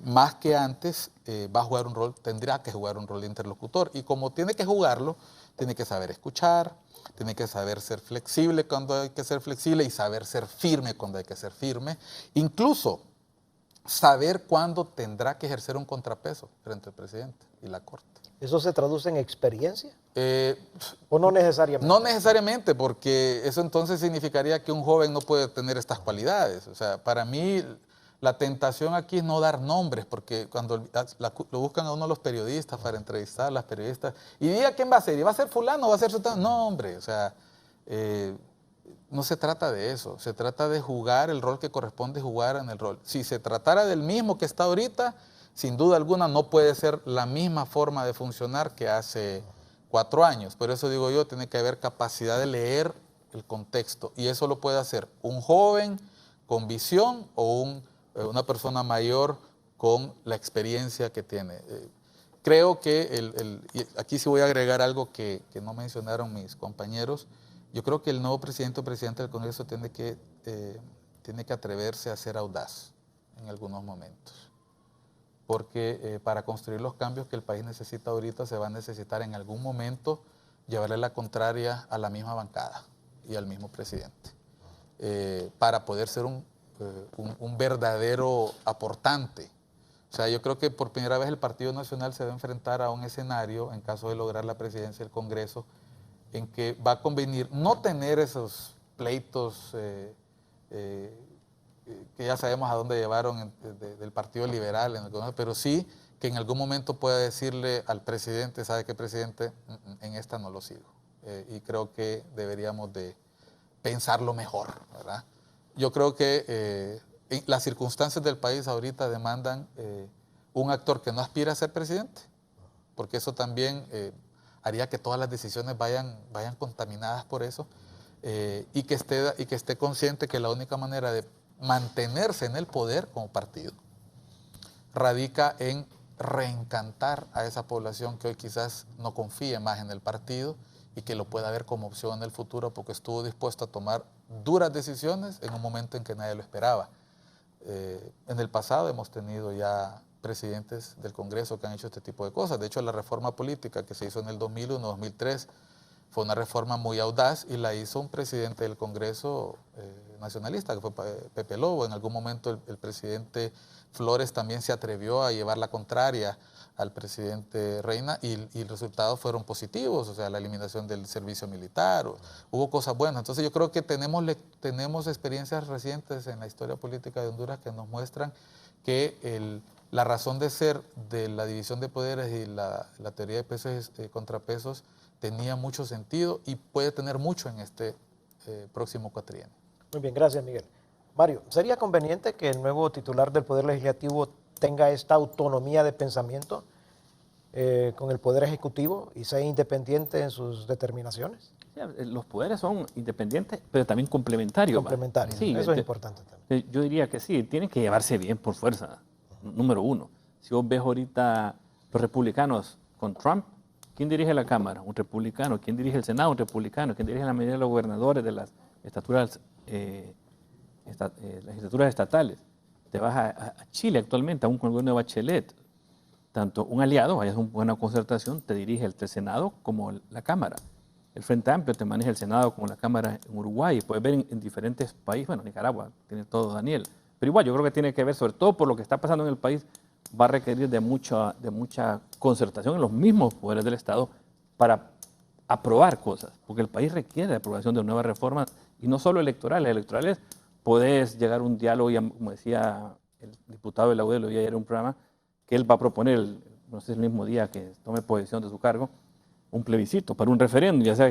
más que antes, va a jugar un rol, tendrá que jugar un rol de interlocutor. Y como tiene que jugarlo, tiene que saber escuchar, tiene que saber ser flexible cuando hay que ser flexible y saber ser firme cuando hay que ser firme. Incluso saber cuándo tendrá que ejercer un contrapeso frente al presidente y la Corte. ¿Eso se traduce en experiencia? ¿O no necesariamente? No necesariamente, porque eso entonces significaría que un joven no puede tener estas cualidades. O sea, para mí la tentación aquí es no dar nombres, porque cuando lo buscan a uno los periodistas para entrevistar a las periodistas, y diga quién va a ser, y va a ser fulano o va a ser sultano. No, hombre, o sea, no se trata de eso, se trata de jugar el rol que corresponde jugar en el rol. Si se tratara del mismo que está ahorita, sin duda alguna no puede ser la misma forma de funcionar que hace 4 años. Por eso digo yo, tiene que haber capacidad de leer el contexto, y eso lo puede hacer un joven con visión o una persona mayor con la experiencia que tiene. Creo que, y aquí sí voy a agregar algo que no mencionaron mis compañeros. Yo creo que el nuevo presidente o presidente del Congreso tiene que atreverse a ser audaz en algunos momentos. Porque para construir los cambios que el país necesita ahorita, se va a necesitar en algún momento llevarle la contraria a la misma bancada y al mismo presidente. Para poder ser un verdadero aportante. O sea, yo creo que por primera vez el Partido Nacional se va a enfrentar a un escenario, en caso de lograr la presidencia del Congreso, en que va a convenir no tener esos pleitos que ya sabemos a dónde llevaron del Partido Liberal, pero sí que en algún momento pueda decirle al presidente, ¿sabe qué, presidente? En esta no lo sigo. Y creo que deberíamos de pensarlo mejor, ¿verdad? Yo creo que las circunstancias del país ahorita demandan un actor que no aspira a ser presidente, porque eso también haría que todas las decisiones vayan contaminadas por eso, y que esté consciente que la única manera de mantenerse en el poder como partido radica en reencantar a esa población que hoy quizás no confíe más en el partido y que lo pueda ver como opción en el futuro porque estuvo dispuesto a tomar duras decisiones en un momento en que nadie lo esperaba. En el pasado hemos tenido ya presidentes del Congreso que han hecho este tipo de cosas. De hecho, la reforma política que se hizo en el 2001-2003 fue una reforma muy audaz y la hizo un presidente del Congreso nacionalista, que fue Pepe Lobo. En algún momento el presidente Flores también se atrevió a llevar la contraria al presidente Reina y los resultados fueron positivos, o sea, la eliminación del servicio militar, hubo cosas buenas. Entonces yo creo que tenemos experiencias recientes en la historia política de Honduras que nos muestran que la razón de ser de la división de poderes y la teoría de pesos y contrapesos tenía mucho sentido y puede tener mucho en este próximo cuatrienio. Muy bien, gracias, Miguel. Mario, ¿sería conveniente que el nuevo titular del Poder Legislativo tenga esta autonomía de pensamiento con el Poder Ejecutivo y sea independiente en sus determinaciones? Los poderes son independientes, pero también complementarios. Complementarios, sí, eso es importante también. Yo diría que sí, tienen que llevarse bien por fuerza, número uno. Si vos ves ahorita los republicanos con Trump, ¿quién dirige la Cámara? Un republicano. ¿Quién dirige el Senado? Un republicano. ¿Quién dirige la mayoría de los gobernadores de las legislaturas estatales? Te vas a Chile actualmente, aún con el gobierno de Bachelet. Tanto un aliado, vaya a una buena concertación, te dirige el Senado como la Cámara. El Frente Amplio te maneja el Senado como la Cámara en Uruguay. Puedes ver en diferentes países, bueno, Nicaragua tiene todo Daniel. Pero igual, yo creo que tiene que ver, sobre todo por lo que está pasando en el país, va a requerir de mucha concertación en los mismos poderes del Estado para aprobar cosas, porque el país requiere de aprobación de nuevas reformas, y no solo electorales, podés llegar a un diálogo, como decía el diputado de la UD, lo vi ayer en un programa, que él va a proponer, no sé, el mismo día que tome posesión de su cargo, un plebiscito para un referéndum, ya sea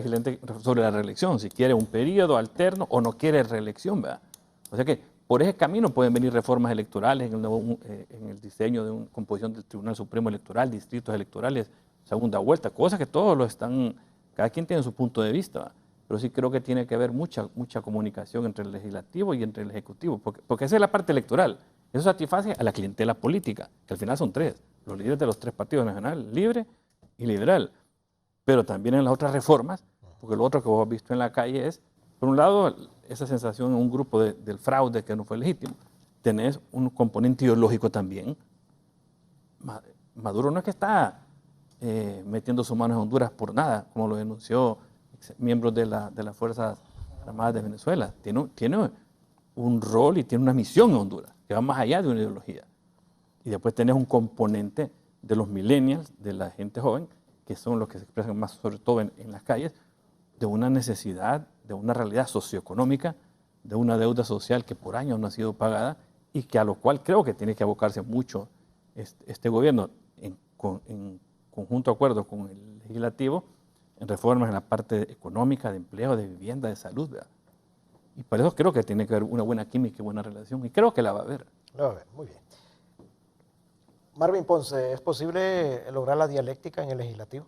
sobre la reelección, si quiere un periodo alterno o no quiere reelección, ¿verdad? O sea que por ese camino pueden venir reformas electorales en el diseño de una composición del Tribunal Supremo Electoral, distritos electorales, segunda vuelta, cosas que todos lo están, cada quien tiene su punto de vista, ¿verdad? Pero sí creo que tiene que haber mucha comunicación entre el legislativo y entre el ejecutivo, porque esa es la parte electoral. Eso satisface a la clientela política, que al final son tres, los líderes de los tres partidos nacional, Libre y Liberal. Pero también en las otras reformas, porque lo otro que vos has visto en la calle es Por un lado, esa sensación en un grupo del fraude que no fue legítimo. Tenés un componente ideológico también. Maduro no es que está metiendo su mano en Honduras por nada, como lo denunció miembros de las Fuerzas Armadas de Venezuela. Tiene un rol y tiene una misión en Honduras, que va más allá de una ideología. Y después tenés un componente de los millennials, de la gente joven, que son los que se expresan más, sobre todo en las calles, de una necesidad, de una realidad socioeconómica, de una deuda social que por años no ha sido pagada y que a lo cual creo que tiene que abocarse mucho este gobierno en conjunto acuerdo con el legislativo, en reformas en la parte económica, de empleo, de vivienda, de salud, ¿verdad? Y por eso creo que tiene que haber una buena química y buena relación, y creo que la va a haber. La va a haber, muy bien. Marvin Ponce, ¿es posible lograr la dialéctica en el legislativo?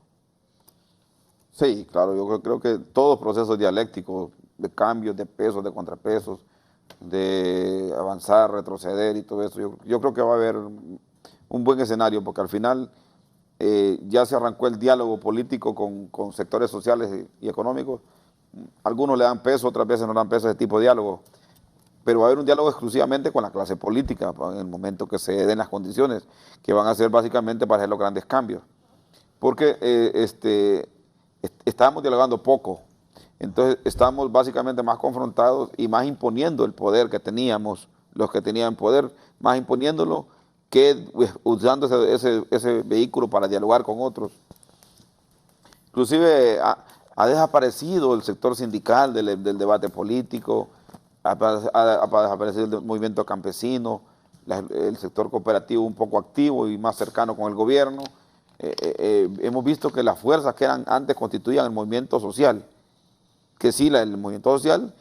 Sí, claro, yo creo que todo proceso dialéctico de cambios, de pesos, de contrapesos, de avanzar, retroceder y todo eso, yo creo que va a haber un buen escenario, porque al final ya se arrancó el diálogo político con sectores sociales y económicos. Algunos le dan peso, otras veces no dan peso a ese tipo de diálogo, pero va a haber un diálogo exclusivamente con la clase política en el momento que se den las condiciones, que van a ser básicamente para hacer los grandes cambios. Porque estábamos dialogando poco, entonces estamos básicamente más confrontados y más imponiendo el poder que teníamos, los que tenían poder, más imponiéndolo que usando ese vehículo para dialogar con otros. Inclusive ha desaparecido el sector sindical del debate político, ha desaparecido el movimiento campesino, el sector cooperativo un poco activo y más cercano con el gobierno. Hemos visto que las fuerzas que antes constituían el movimiento social, que sí, el movimiento social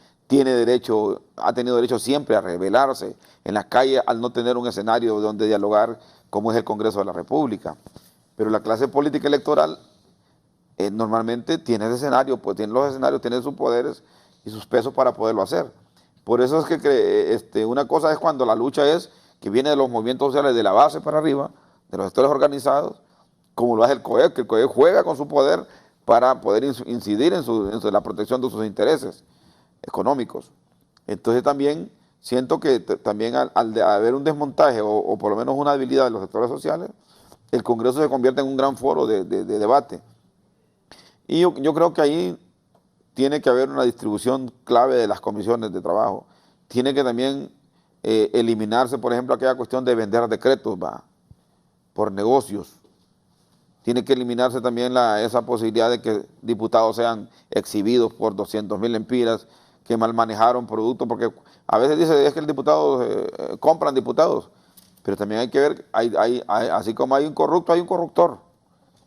ha tenido derecho siempre a rebelarse en las calles al no tener un escenario donde dialogar como es el Congreso de la República. Pero la clase política electoral normalmente tiene ese escenario, pues tiene los escenarios, tiene sus poderes y sus pesos para poderlo hacer. Por eso es que una cosa es cuando la lucha es que viene de los movimientos sociales de la base para arriba, de los sectores organizados, como lo hace el COEP, que el COEP juega con su poder para poder incidir en la protección de sus intereses económicos. Entonces también siento que también al haber un desmontaje o por lo menos una debilidad de los sectores sociales, el Congreso se convierte en un gran foro de debate. Y yo creo que ahí tiene que haber una distribución clave de las comisiones de trabajo. Tiene que también eliminarse, por ejemplo, aquella cuestión de vender decretos por negocios. Tiene que eliminarse también esa posibilidad de que diputados sean exhibidos por 200,000 lempiras que mal manejaron productos, porque a veces dice es que el diputado compran diputados, pero también hay que ver, así como hay un corrupto, hay un corruptor.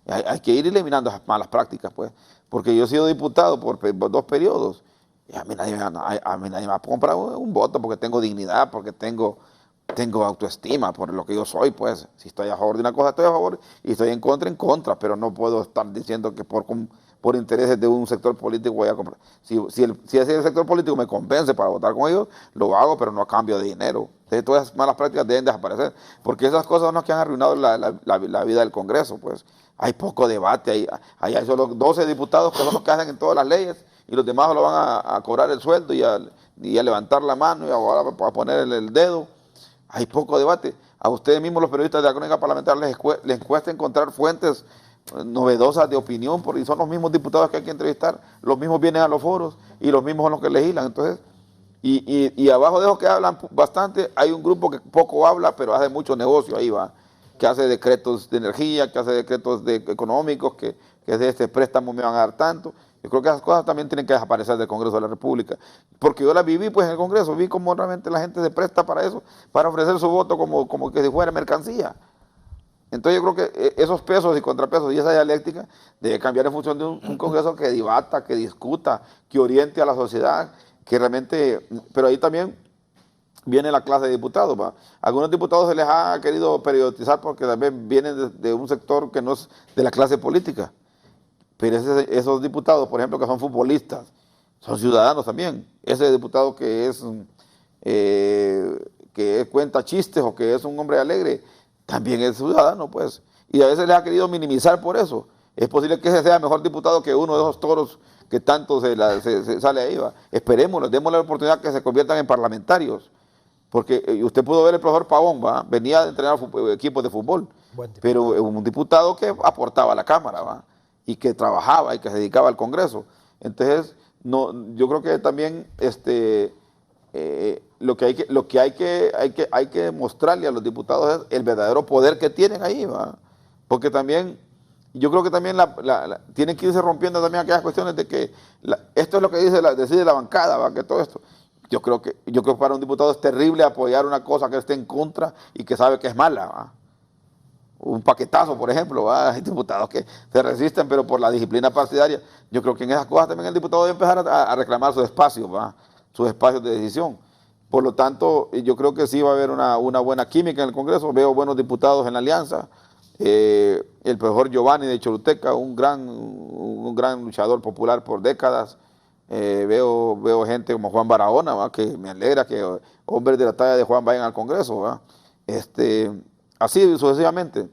Hay que ir eliminando esas malas prácticas, pues, porque yo he sido diputado por 2 periodos y a mí nadie me va a comprar un voto porque tengo dignidad, porque tengo autoestima por lo que yo soy, pues. Si estoy a favor de una cosa, estoy a favor, y estoy en contra, pero no puedo estar diciendo que por intereses de un sector político voy a comprar. Si ese sector político me convence para votar con ellos, lo hago, pero no a cambio de dinero. Entonces todas esas malas prácticas deben desaparecer, porque esas cosas son las que han arruinado la vida del Congreso, pues. Hay poco debate, hay solo 12 diputados que son los que hacen en todas las leyes, y los demás lo van a cobrar el sueldo y a levantar la mano y a poner el dedo. Hay poco debate. A ustedes mismos, los periodistas de la crónica parlamentaria, les cuesta encontrar fuentes novedosas de opinión, porque son los mismos diputados que hay que entrevistar, los mismos vienen a los foros y los mismos son los que legislan. Entonces, y abajo de esos que hablan bastante, hay un grupo que poco habla, pero hace mucho negocio ahí, que hace decretos de energía, que hace decretos económicos, que de este préstamo me van a dar tanto. Yo creo que esas cosas también tienen que desaparecer del Congreso de la República, porque yo las viví pues en el Congreso, vi cómo realmente la gente se presta para eso, para ofrecer su voto como que si fuera mercancía. Entonces yo creo que esos pesos y contrapesos y esa dialéctica debe cambiar en función de un Congreso que debata, que discuta, que oriente a la sociedad, que realmente, pero ahí también viene la clase de diputados. Algunos diputados se les ha querido periodizar porque también vienen de un sector que no es de la clase política. Pero esos diputados, por ejemplo, que son futbolistas, son ciudadanos también. Ese diputado que cuenta chistes o que es un hombre alegre, también es ciudadano, pues. Y a veces les ha querido minimizar por eso. Es posible que ese sea mejor diputado que uno de esos toros que tanto se sale ahí, ¿va? Esperémoslo, démosle la oportunidad que se conviertan en parlamentarios. Porque usted pudo ver el profesor Pavón, ¿va? Venía a entrenar equipos de fútbol, pero un diputado que aportaba a la Cámara, ¿va? Y que trabajaba y que se dedicaba al Congreso. Entonces, no, yo creo que también lo que hay que mostrarle a los diputados es el verdadero poder que tienen ahí, ¿va? Porque también, yo creo que también tienen que irse rompiendo también aquellas cuestiones de que esto es lo que decide la bancada, ¿va? Que todo esto. Yo creo que para un diputado es terrible apoyar una cosa que esté en contra y que sabe que es mala, ¿va? Un paquetazo, por ejemplo, ¿va? Hay diputados que se resisten, pero por la disciplina partidaria. Yo creo que en esas cosas también el diputado debe empezar a reclamar sus espacios, ¿va? Sus espacios de decisión. Por lo tanto, yo creo que sí va a haber una buena química en el Congreso. Veo buenos diputados en la alianza. El profesor Giovanni de Choluteca, un gran luchador popular por décadas. Veo gente como Juan Barahona, ¿va? Que me alegra que hombres de la talla de Juan vayan al Congreso, ¿va? Así sucesivamente.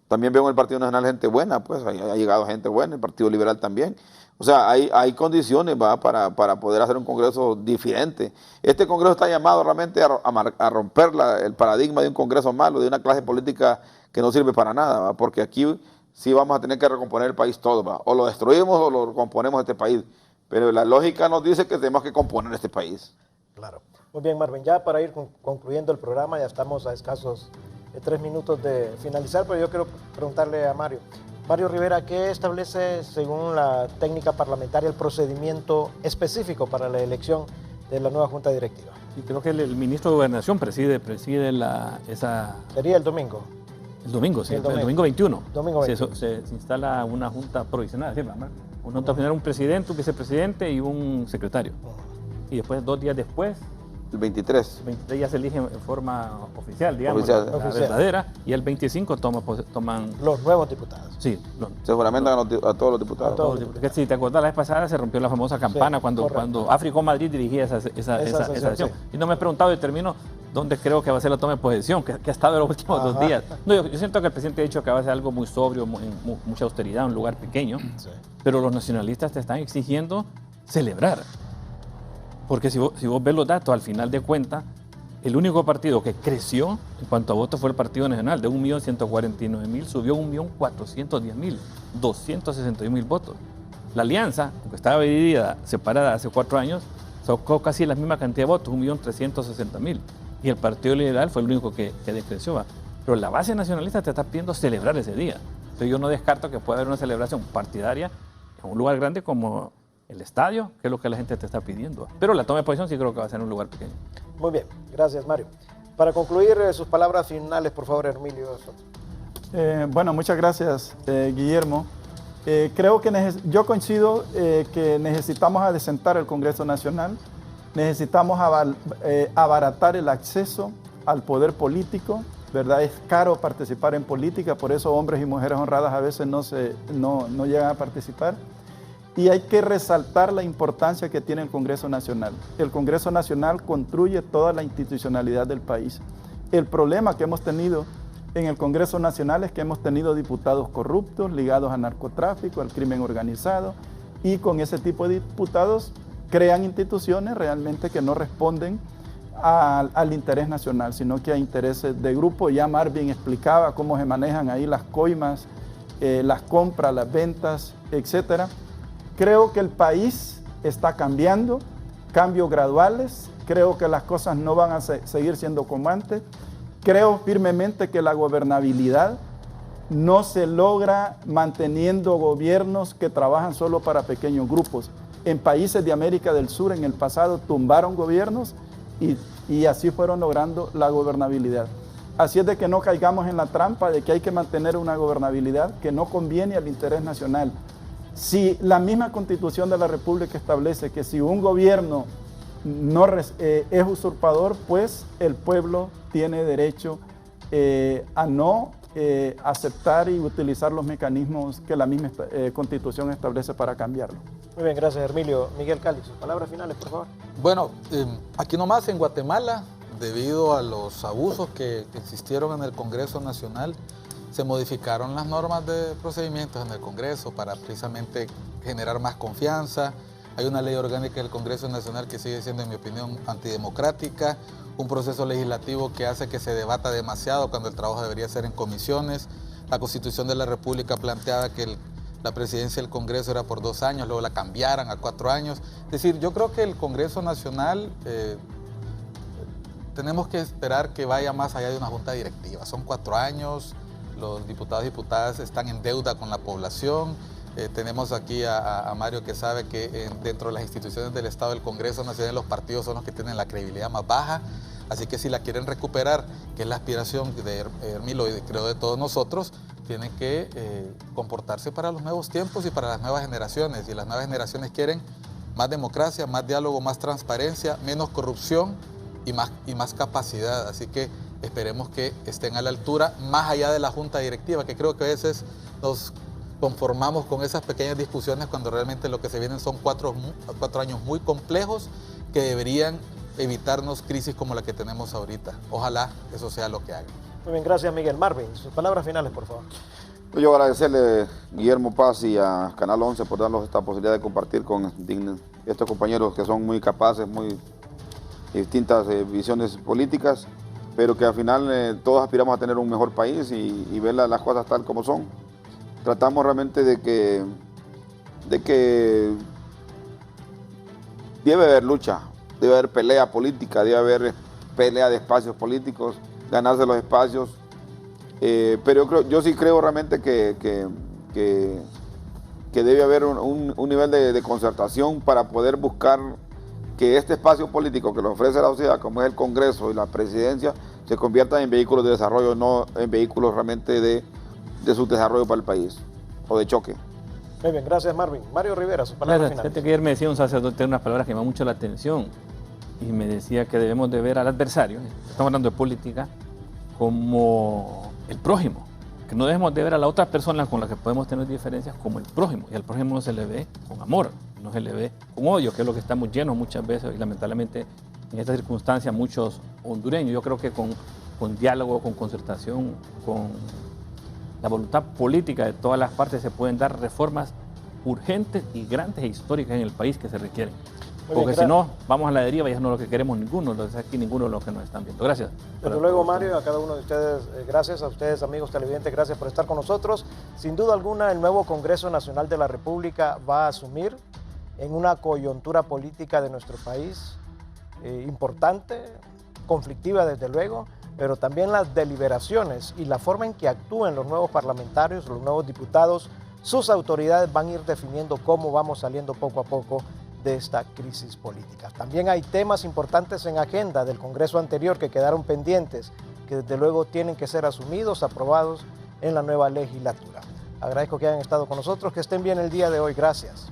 También veo en el Partido Nacional gente buena, pues ha llegado gente buena, el Partido Liberal también. O sea, hay condiciones, ¿va? Para poder hacer un Congreso diferente. Este Congreso está llamado realmente a romper el paradigma de un Congreso malo, de una clase política que no sirve para nada, ¿va? Porque aquí sí vamos a tener que recomponer el país todo, ¿va? O lo destruimos o lo componemos este país. Pero la lógica nos dice que tenemos que componer este país. Claro. Muy bien, Marvin, ya para ir concluyendo el programa, ya estamos a escasos 3 minutos de finalizar, pero yo quiero preguntarle a Mario. Mario Rivera, ¿qué establece, según la técnica parlamentaria, el procedimiento específico para la elección de la nueva Junta Directiva? Y creo que el ministro de Gobernación preside esa... ¿Sería el domingo? El domingo, sí, el domingo 21. Domingo 21. Se instala una junta provisional, ¿sí? Una junta provisional, un presidente, un vicepresidente y un secretario. Y después, 2 días después, el 23. El 23 ya se elige en forma oficial, digamos, oficial. La verdadera, y el 25 toman... Los nuevos diputados. Sí. Se juramentan a todos los diputados. Porque si te acuerdas, la vez pasada se rompió la famosa campana, sí, cuando África Madrid dirigía esa sesión. Sí. Y no me he preguntado, y termino, dónde creo que va a ser la toma de posesión, que ha estado en los últimos 2 días. No, yo siento que el presidente ha dicho que va a ser algo muy sobrio, mucha austeridad, un lugar pequeño, sí. Pero los nacionalistas te están exigiendo celebrar. Porque si vos ves los datos, al final de cuentas, el único partido que creció en cuanto a votos fue el Partido Nacional. De 1.149.000 subió a 1.410.000, 261.000 votos. La Alianza, aunque estaba dividida, separada hace 4 años, sacó casi la misma cantidad de votos, 1.360.000. Y el Partido Liberal fue el único que decreció. Pero la base nacionalista te está pidiendo celebrar ese día. Entonces yo no descarto que pueda haber una celebración partidaria en un lugar grande como el estadio, que es lo que la gente te está pidiendo. Pero la toma de posición sí creo que va a ser en un lugar pequeño. Muy bien, gracias Mario. Para concluir, sus palabras finales, por favor, Hermilio. Bueno, muchas gracias, Guillermo. Creo que yo coincido que necesitamos adecentar el Congreso Nacional, necesitamos abaratar el acceso al poder político, ¿verdad? Es caro participar en política, por eso hombres y mujeres honradas a veces no llegan a participar. Y hay que resaltar la importancia que tiene el Congreso Nacional. El Congreso Nacional construye toda la institucionalidad del país. El problema que hemos tenido en el Congreso Nacional es que hemos tenido diputados corruptos, ligados al narcotráfico, al crimen organizado, y con ese tipo de diputados crean instituciones realmente que no responden al interés nacional, sino que a intereses de grupo. Ya Marvin explicaba cómo se manejan ahí las coimas, las compras, las ventas, etcétera. Creo que el país está cambiando, cambios graduales, creo que las cosas no van a seguir siendo como antes. Creo firmemente que la gobernabilidad no se logra manteniendo gobiernos que trabajan solo para pequeños grupos. En países de América del Sur en el pasado tumbaron gobiernos y así fueron logrando la gobernabilidad. Así es de que no caigamos en la trampa de que hay que mantener una gobernabilidad que no conviene al interés nacional. Si la misma Constitución de la República establece que si un gobierno es usurpador, pues el pueblo tiene derecho a no aceptar y utilizar los mecanismos que la misma Constitución establece para cambiarlo. Muy bien, gracias Hermilio. Miguel Cali, sus palabras finales, por favor. Bueno, aquí nomás en Guatemala, debido a los abusos que existieron en el Congreso Nacional, se modificaron las normas de procedimientos en el Congreso para precisamente generar más confianza. Hay una ley orgánica del Congreso Nacional que sigue siendo, en mi opinión, antidemocrática, un proceso legislativo que hace que se debata demasiado cuando el trabajo debería ser en comisiones. La Constitución de la República planteaba que la presidencia del Congreso era por 2 años, luego la cambiaran a 4 años. Es decir, yo creo que el Congreso Nacional tenemos que esperar que vaya más allá de una junta directiva. Son 4 años, los diputados y diputadas están en deuda con la población. Tenemos aquí a Mario, que sabe que dentro de las instituciones del Estado, el Congreso Nacional, los partidos son los que tienen la credibilidad más baja. Así que si la quieren recuperar, que es la aspiración de Hermilo y creo de todos nosotros, tienen que comportarse para los nuevos tiempos y para las nuevas generaciones. Y las nuevas generaciones quieren más democracia, más diálogo, más transparencia, menos corrupción y más capacidad. Así que esperemos que estén a la altura, más allá de la junta directiva, que creo que a veces nos conformamos con esas pequeñas discusiones cuando realmente lo que se vienen son 4 años muy complejos que deberían evitarnos crisis como la que tenemos ahorita. Ojalá eso sea lo que haga. Muy bien, gracias Miguel. Marvin, sus palabras finales, por favor. Yo agradecerle a Guillermo Paz y a Canal 11 por darnos esta posibilidad de compartir con estos compañeros que son muy capaces, muy distintas visiones políticas, pero que al final todos aspiramos a tener un mejor país y ver las cosas tal como son. Tratamos realmente de que debe haber lucha, debe haber pelea política, debe haber pelea de espacios políticos, ganarse los espacios, pero yo sí creo realmente que debe haber un nivel de concertación para poder buscar que este espacio político que le ofrece la sociedad, como es el Congreso y la Presidencia, se convierta en vehículos de desarrollo, no en vehículos realmente de su desarrollo para el país o de choque. Muy bien, gracias Marvin. Mario Rivera, sus palabras finales. Fíjate que ayer me decía un sacerdote unas palabras que me llaman mucho la atención y me decía que debemos de ver al adversario, estamos hablando de política, como el prójimo, que no debemos de ver a la otra persona con la que podemos tener diferencias como el prójimo, y al prójimo no se le ve con amor, no se le ve con odio, que es lo que estamos llenos muchas veces y lamentablemente en estas circunstancias muchos hondureños. Yo creo que con diálogo, con concertación, con la voluntad política de todas las partes se pueden dar reformas urgentes y grandes e históricas en el país que se requieren. Porque si no, vamos a la deriva y eso no es lo que queremos ninguno, aquí ninguno de los que nos están viendo. Gracias. Desde luego, Mario, a cada uno de ustedes, gracias a ustedes, amigos televidentes, gracias por estar con nosotros. Sin duda alguna, el nuevo Congreso Nacional de la República va a asumir en una coyuntura política de nuestro país importante, conflictiva desde luego, pero también las deliberaciones y la forma en que actúen los nuevos parlamentarios, los nuevos diputados, sus autoridades van a ir definiendo cómo vamos saliendo poco a poco de esta crisis política. También hay temas importantes en agenda del Congreso anterior que quedaron pendientes, que desde luego tienen que ser asumidos, aprobados en la nueva legislatura. Agradezco que hayan estado con nosotros, que estén bien el día de hoy. Gracias.